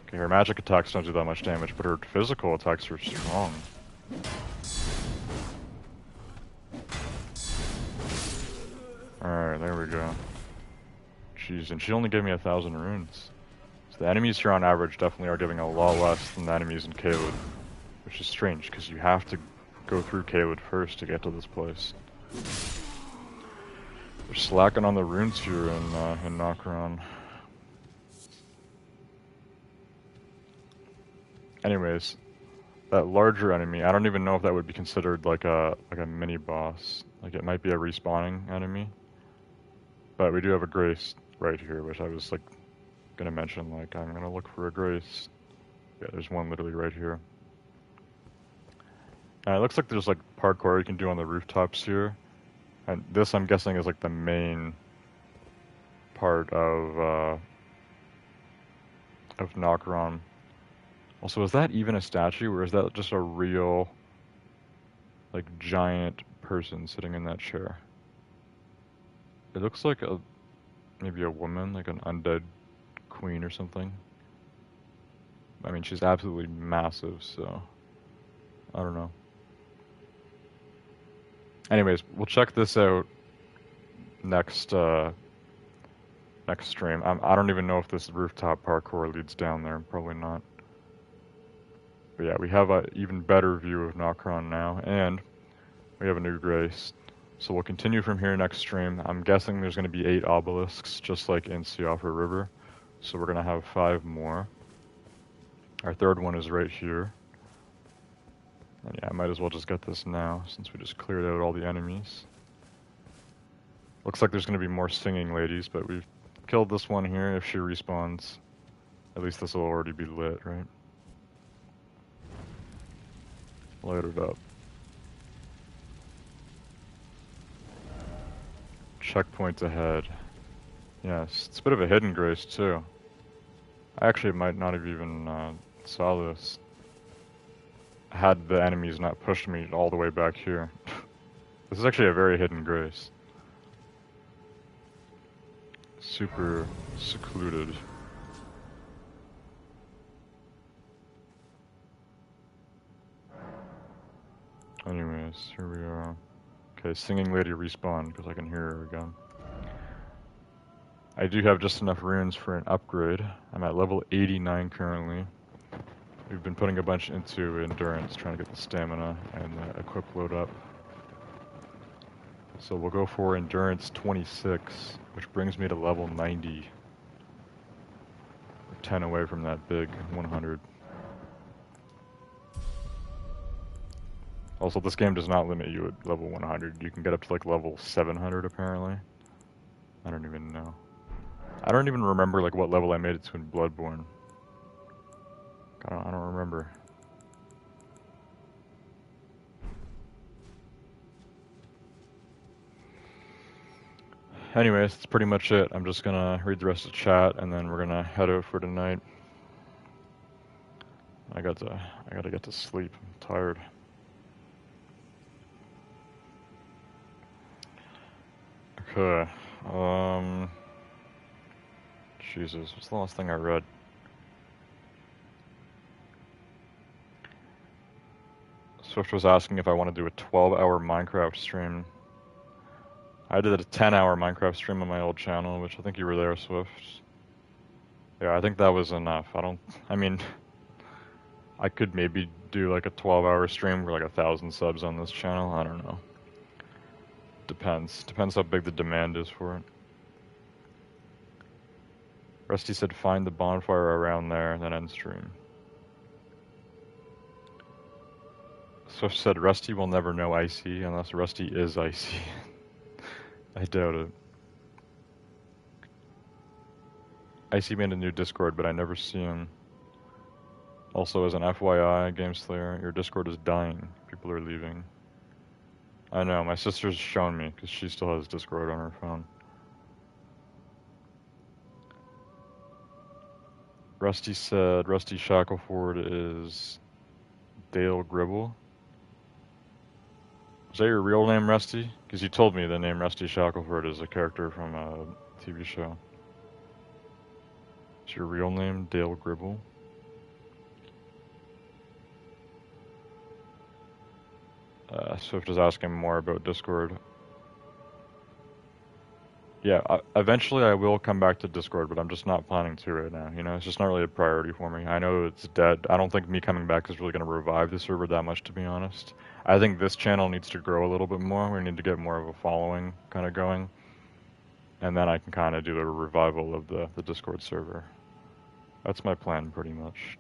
Okay, her magic attacks don't do that much damage, but her physical attacks are strong. Alright, there we go. Jeez, and she only gave me 1,000 runes. So the enemies here on average definitely are giving a lot less than the enemies in Caelid. Which is strange, because you have to go through Caelid first to get to this place. They're slacking on the runes here in Nokron. Anyways, that larger enemy, I don't even know if that would be considered like a mini boss. Like it might be a respawning enemy. But we do have a Grace right here, which I was like gonna mention, like I'm gonna look for a Grace. Yeah, there's one literally right here. It looks like there's like parkour you can do on the rooftops here. And this I'm guessing is like the main part of Nokron. Also, is that even a statue, or is that just a real, like, giant person sitting in that chair? It looks like maybe a woman, like an undead queen or something. I mean, she's absolutely massive, so I don't know. Anyways, we'll check this out next stream. I don't even know if this rooftop parkour leads down there. Probably not. But yeah, we have an even better view of Nokron now, and we have a new Grace. So we'll continue from here next stream. I'm guessing there's going to be 8 obelisks, just like in Siofra River. So we're going to have 5 more. Our third one is right here. And yeah, I might as well just get this now, since we just cleared out all the enemies. Looks like there's going to be more singing ladies, but we've killed this one here. If she respawns, at least this will already be lit, right? Light it up. Checkpoint ahead. Yes, it's a bit of a hidden Grace too. I actually might not have even saw this had the enemies not pushed me all the way back here. This is actually a very hidden Grace. Super secluded. Anyways, here we are. Okay, singing lady respawn, because I can hear her again. I do have just enough runes for an upgrade. I'm at level 89 currently. We've been putting a bunch into endurance, trying to get the stamina and the equip load up. So we'll go for endurance 26, which brings me to level 90. 10 away from that big 100. Also, this game does not limit you at level 100. You can get up to like level 700 apparently. I don't even know. I don't even remember like what level I made it to in Bloodborne. I don't remember. Anyways, that's pretty much it. I'm just gonna read the rest of the chat and then we're gonna head out for tonight. I gotta get to sleep. I'm tired. Okay. Jesus, what's the last thing I read? Swift was asking if I want to do a 12-hour Minecraft stream. I did a 10-hour Minecraft stream on my old channel, which I think you were there, Swift. Yeah, I think that was enough. I mean, I could maybe do like a 12-hour stream for like 1,000 subs on this channel. I don't know. Depends. Depends how big the demand is for it. Rusty said find the bonfire around there, then end stream. Swift said Rusty will never know Icy unless Rusty is Icy. I doubt it. Icy made a new Discord, but I never see him. Also, as an FYI, GameSlayer, your Discord is dying. People are leaving. I know, my sister's shown me, because she still has Discord on her phone. Rusty said Rusty Shackleford is Dale Gribble. Is that your real name, Rusty? Because you told me the name Rusty Shackleford is a character from a TV show. Is your real name Dale Gribble? Swift is asking more about Discord. Yeah, eventually I will come back to Discord, but I'm just not planning to right now. You know, it's just not really a priority for me. I know it's dead. I don't think me coming back is really going to revive the server that much, to be honest. I think this channel needs to grow a little bit more. We need to get more of a following kind of going. And then I can kind of do a revival of the Discord server. That's my plan, pretty much.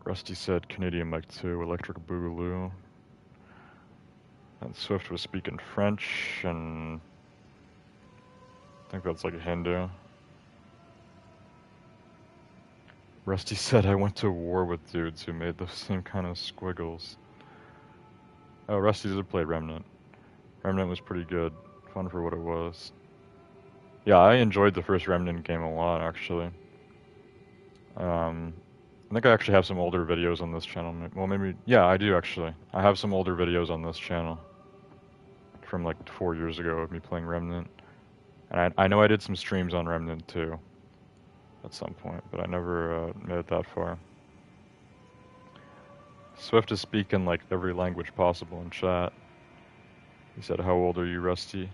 Rusty said Canadian Mike 2, Electric Boogaloo. And Swift was speaking French, and I think that's like a Hindu. Rusty said I went to war with dudes who made those same kind of squiggles. Oh, Rusty did play Remnant. Remnant was pretty good. Fun for what it was. Yeah, I enjoyed the first Remnant game a lot, actually. I think I actually have some older videos on this channel. Well, maybe... Yeah, I do, actually. I have some older videos on this channel. From like 4 years ago of me playing Remnant. And I know I did some streams on Remnant too. At some point, but I never made it that far. Swift is speaking like every language possible in chat. He said, how old are you, Rusty?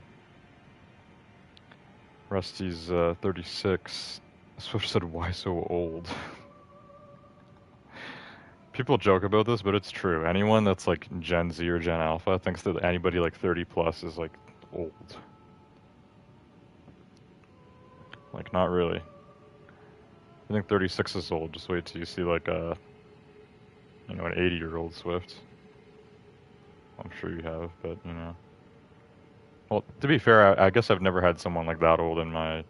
Rusty's 36. Swift said, why so old? People joke about this, but it's true. Anyone that's like Gen Z or Gen Alpha thinks that anybody like 30 plus is like old. Like, not really. I think 36 is old. Just wait till you see like a, you know, an 80-year-old Swift. I'm sure you have, but you know. Well, to be fair, I guess I've never had someone like that old in my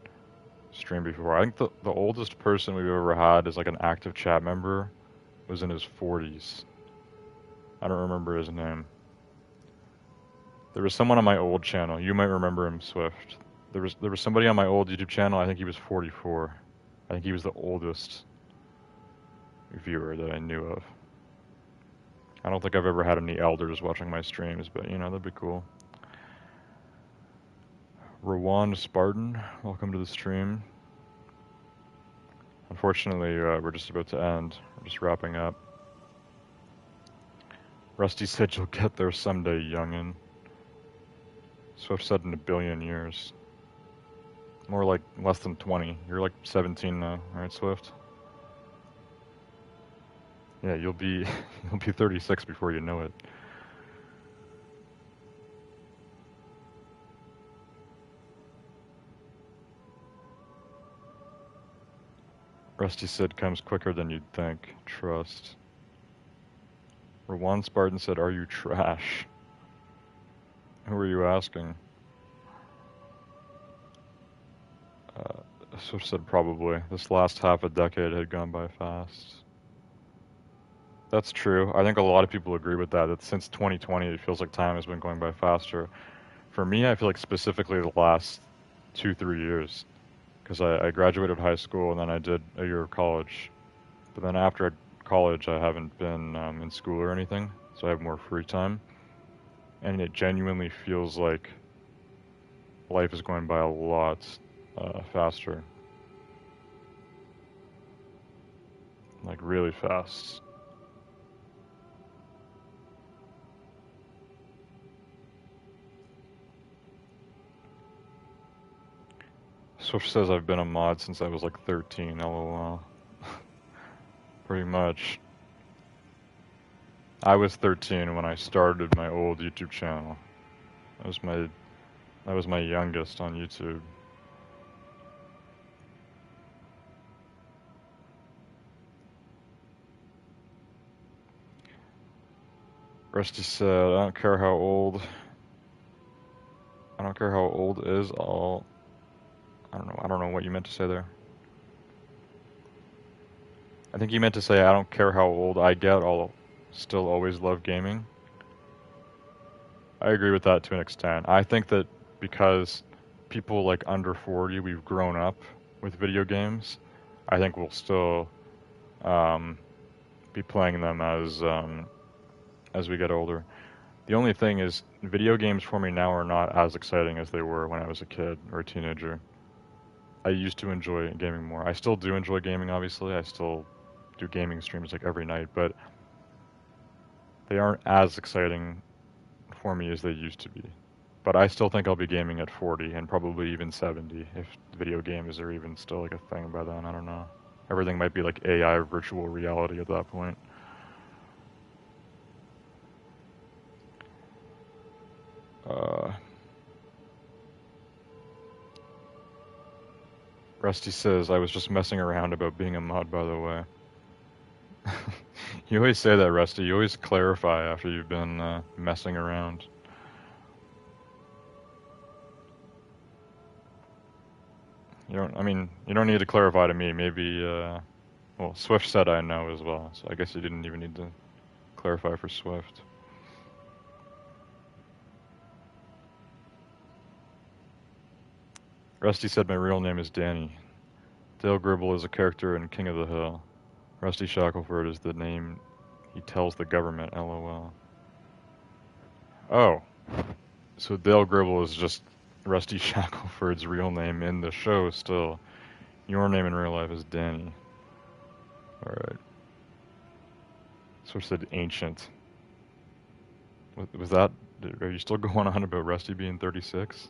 stream before. I think the oldest person we've ever had is like an active chat member. Was in his 40s. I don't remember his name. There was someone on my old channel. You might remember him, Swift. There was somebody on my old YouTube channel. I think he was 44. I think he was the oldest viewer that I knew of. I don't think I've ever had any elders watching my streams, but you know, that'd be cool. Rwand Spartan, welcome to the stream. Unfortunately, we're just about to end. We're just wrapping up. Rusty said you'll get there someday, youngin'. Swift said in a billion years. More like less than 20. You're like 17 now, right, Swift? Yeah, you'll be 36 before you know it. Rusty said comes quicker than you'd think. Trust. Rowan Spartan said, are you trash? Who are you asking? Swift said probably. This last half a decade had gone by fast. That's true. I think a lot of people agree with that since 2020 it feels like time has been going by faster. For me, I feel like specifically the last 2, 3 years. Because I graduated high school and then I did a year of college. But then after college, I haven't been in school or anything, so I have more free time. And it genuinely feels like life is going by a lot faster. Like really fast. Swift says I've been a mod since I was like 13, lol. Pretty much. I was 13 when I started my old YouTube channel. That was my youngest on YouTube. Rusty said, I don't care how old is, I don't know what you meant to say there. I think you meant to say I don't care how old I get, I'll still always love gaming. I agree with that to an extent. I think that because people like under 40, we've grown up with video games, I think we'll still be playing them as we get older. The only thing is, video games for me now are not as exciting as they were when I was a kid or a teenager. I used to enjoy gaming more. I still do enjoy gaming, obviously. I still do gaming streams like every night, but they aren't as exciting for me as they used to be. But I still think I'll be gaming at 40 and probably even 70 if video games are even still like a thing by then. I don't know. Everything might be like AI virtual reality at that point. Rusty says, I was just messing around about being a mod, by the way. You always say that, Rusty. You always clarify after you've been messing around. You don't need to clarify to me. Maybe, well, Swift said I know as well, so I guess you didn't even need to clarify for Swift. Rusty said my real name is Danny. Dale Gribble is a character in King of the Hill. Rusty Shackelford is the name he tells the government, lol. Oh, so Dale Gribble is just Rusty Shackelford's real name in the show still. Your name in real life is Danny. Alright. So it said ancient. Was that... Are you still going on about Rusty being 36?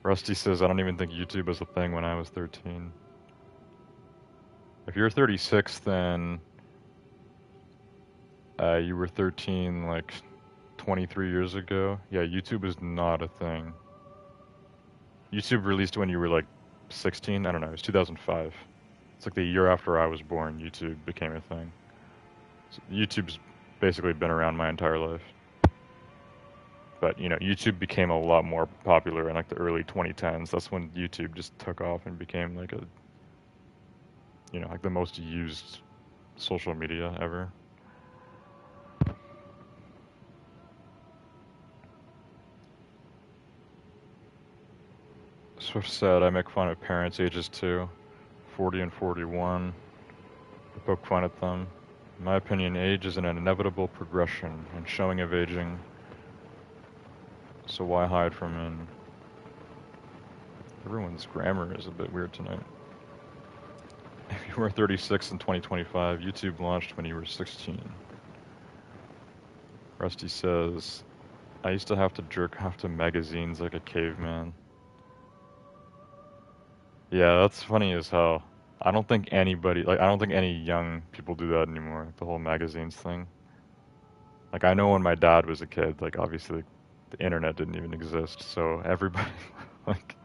Rusty says, I don't even think YouTube was a thing when I was 13. If you're 36, then you were 13 like 23 years ago. Yeah, YouTube is not a thing. YouTube released when you were like 16. I don't know. It was 2005. It's like the year after I was born, YouTube became a thing. So YouTube's basically been around my entire life. But, you know, YouTube became a lot more popular in like the early 2010s. That's when YouTube just took off and became like a, you know, like the most used social media ever. Swift said, I make fun of parents' ages too. 40 and 41. I poke fun at them. In my opinion, age is an inevitable progression and showing of aging. So why hide from it? Everyone's grammar is a bit weird tonight. If you were 36 in 2025, YouTube launched when you were 16. Rusty says, I used to have to jerk off to magazines like a caveman. Yeah, that's funny as hell. I don't think anybody, like, I don't think any young people do that anymore, the whole magazines thing. Like, I know when my dad was a kid, like, obviously the internet didn't even exist, so everybody, like,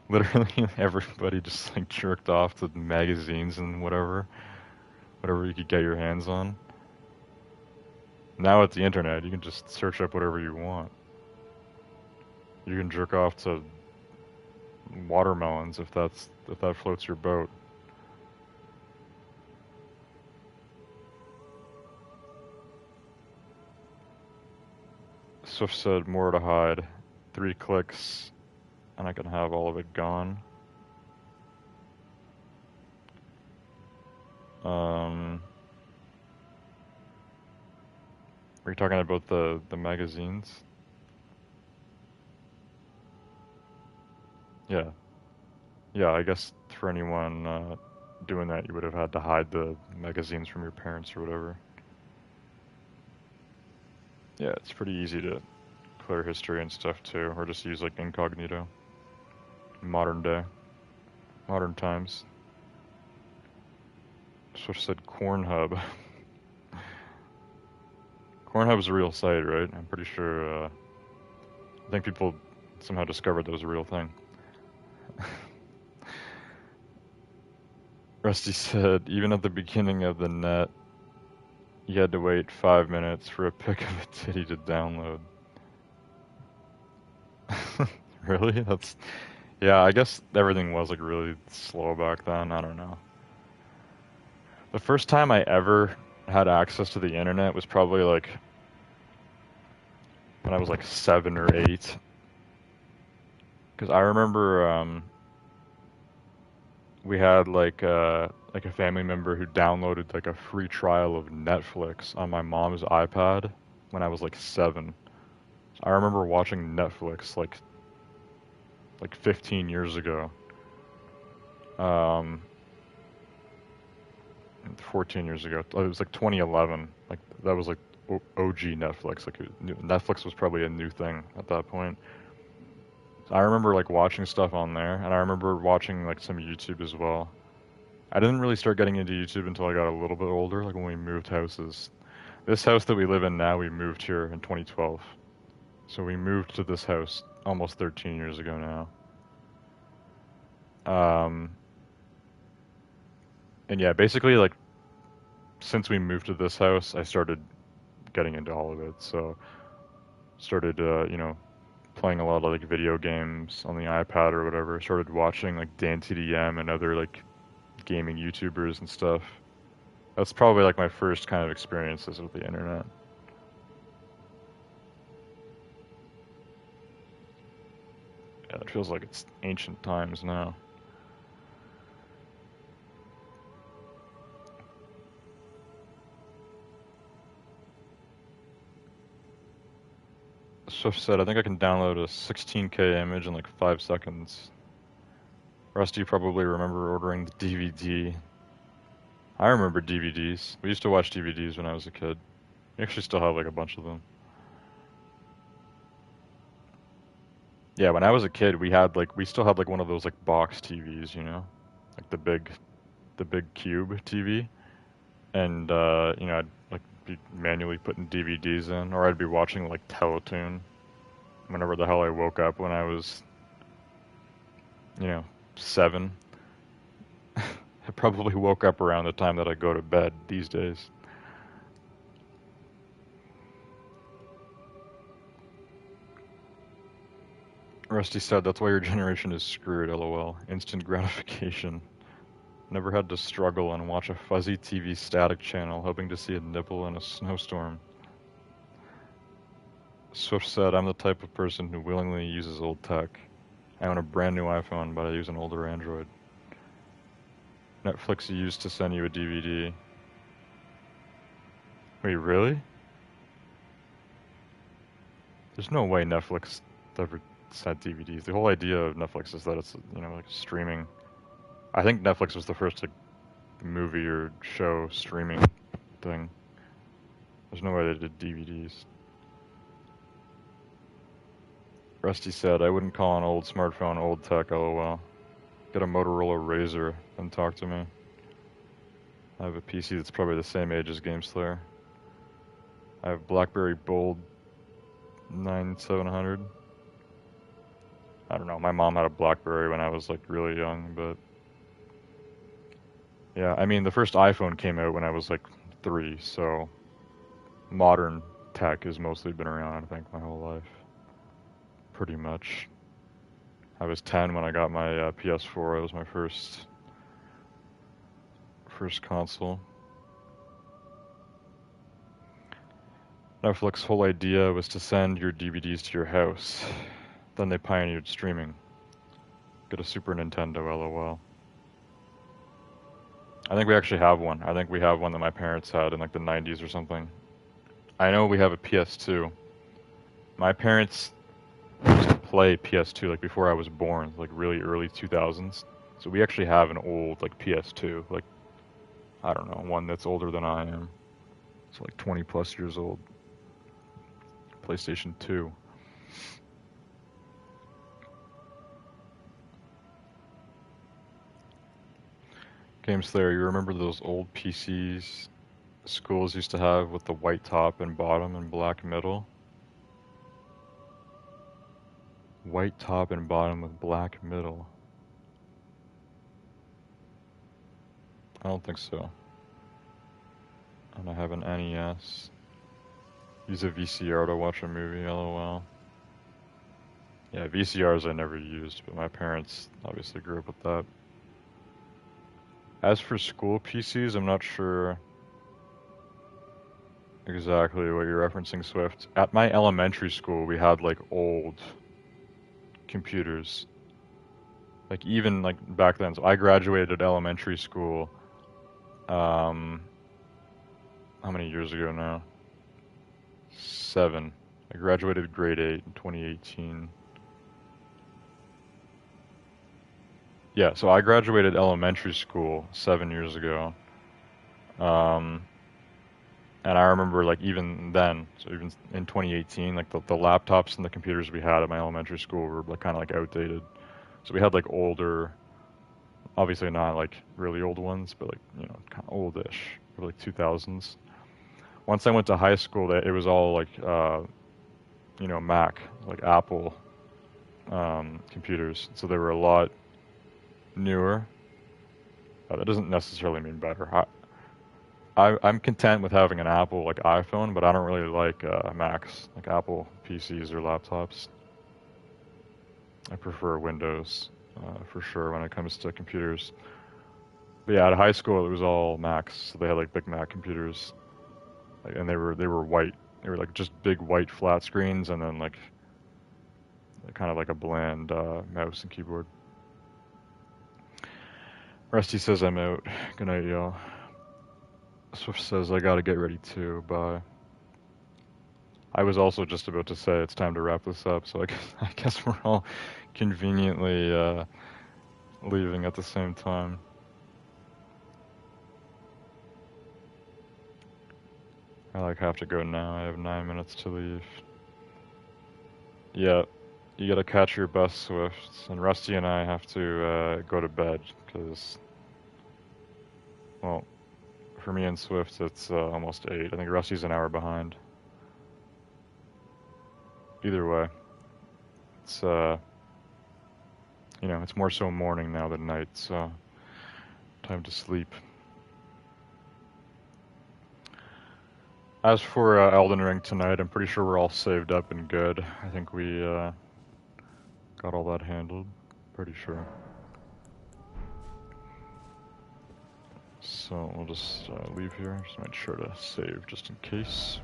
Literally everybody just like jerked off to magazines and whatever you could get your hands on. Now with the internet, you can just search up whatever you want. You can jerk off to watermelons if that floats your boat. Swift said more to hide. 3 clicks and I can have all of it gone. Are you talking about the magazines? Yeah. Yeah, I guess for anyone doing that, you would have had to hide the magazines from your parents or whatever. Yeah, it's pretty easy to clear history and stuff too, or just use like incognito. Modern day. Modern times. Swift said Cornhub. Cornhub's a real site, right? I'm pretty sure, I think people somehow discovered that was a real thing. Rusty said, even at the beginning of the net, you had to wait 5 minutes for a pic of a titty to download. Really? Yeah, I guess everything was like really slow back then. I don't know. The first time I ever had access to the internet was probably like when I was like 7 or 8. Because I remember we had like a family member who downloaded like a free trial of Netflix on my mom's iPad when I was like 7. I remember watching Netflix like 15 years ago. 14 years ago. It was like 2011. Like that was like OG Netflix. Like Netflix was probably a new thing at that point. So I remember like watching stuff on there, and I remember watching like some YouTube as well. I didn't really start getting into YouTube until I got a little bit older, like when we moved houses. This house that we live in now, we moved here in 2012. So we moved to this house almost 13 years ago now. And yeah, basically like since we moved to this house, I started getting into all of it. So started, playing a lot of like video games on the iPad or whatever. Started watching like DanTDM and other like gaming YouTubers and stuff. That's probably like my first kind of experiences with the internet. Yeah, it feels like it's ancient times now. Swift said, I think I can download a 16K image in like 5 seconds. Rusty, you probably remember ordering the DVD. I remember DVDs. We used to watch DVDs when I was a kid. We actually still have like a bunch of them. Yeah, when I was a kid, we still had like one of those like box TVs, like the big cube TV, and I'd like be manually putting DVDs in, or I'd be watching like Teletoon whenever the hell I woke up when I was, 7. I probably woke up around the time that I go to bed these days. Rusty said, that's why your generation is screwed, lol. Instant gratification. Never had to struggle and watch a fuzzy TV static channel hoping to see a nipple in a snowstorm. Swift said, I'm the type of person who willingly uses old tech. I own a brand new iPhone, but I use an older Android. Netflix used to send you a DVD. Wait, really? There's no way Netflix ever sent DVDs. The whole idea of Netflix is that it's, like streaming. I think Netflix was the first like, movie or show streaming thing. There's no way they did DVDs. Rusty said, I wouldn't call an old smartphone old tech, lol. Get a Motorola Razr and talk to me. I have a PC that's probably the same age as GameSlayer. I have BlackBerry Bold 9700. I don't know, my mom had a BlackBerry when I was like really young, but yeah, I mean the first iPhone came out when I was like 3, so modern tech has mostly been around, I think, my whole life, pretty much. I was 10 when I got my PS4. It was my first console. Netflix's whole idea was to send your DVDs to your house. Then they pioneered streaming. Get a Super Nintendo, lol. I think we actually have one. I think we have one that my parents had in like the 90s or something. I know we have a PS2. My parents used to play PS2 like before I was born, like really early 2000s. So we actually have an old like PS2, like I don't know, one that's older than I am. So like 20 plus years old. PlayStation 2. Game Slayer, you remember those old PCs schools used to have with the white top and bottom and black middle? White top and bottom with black middle. I don't think so. And I have an NES. Use a VCR to watch a movie, lol. Yeah, VCRs I never used, but my parents obviously grew up with that. As for school PCs, I'm not sure exactly what you're referencing, Swift. At my elementary school, we had like old computers. Like even like back then, so I graduated elementary school, how many years ago now? 7. I graduated grade 8 in 2018. Yeah, so I graduated elementary school 7 years ago. And I remember like even then, so even in 2018, like the laptops and the computers we had at my elementary school were like kind of like outdated. So we had like older, obviously not like really old ones, but like, you know, kind of oldish, like 2000s. Once I went to high school, it was all like, you know, Mac, like Apple computers. So they were a lot newer. That doesn't necessarily mean better. I'm content with having an Apple like iPhone, but I don't really like Macs, like Apple PCs or laptops. I prefer Windows for sure when it comes to computers. But yeah, at high school it was all Macs, so they had like big Mac computers, like, and they were white. They were like just big white flat screens, and then like kind of like a bland mouse and keyboard. Rusty says I'm out. Good night, y'all. Swift says I gotta get ready too. Bye. I was also just about to say it's time to wrap this up, so I guess we're all conveniently leaving at the same time. I like have to go now. I have 9 minutes to leave. Yeah, you gotta catch your bus, Swift. And Rusty and I have to go to bed because, well, for me and Swift it's almost 8. I think Rusty's an hour behind. Either way, it's you know, it's more so morning now than night, so time to sleep. As for Elden Ring tonight, I'm pretty sure we're all saved up and good. I think we got all that handled. Pretty sure. So we'll just leave here. Just make sure to save just in case.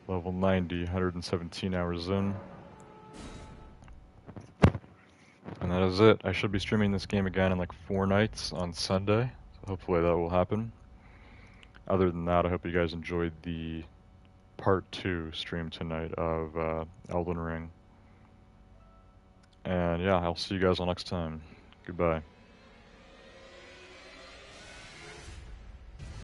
Level 90, 117 hours in. And that is it. I should be streaming this game again in like 4 nights on Sunday. So hopefully that will happen. Other than that, I hope you guys enjoyed the part 2 stream tonight of Elden Ring. And yeah, I'll see you guys all next time. Goodbye.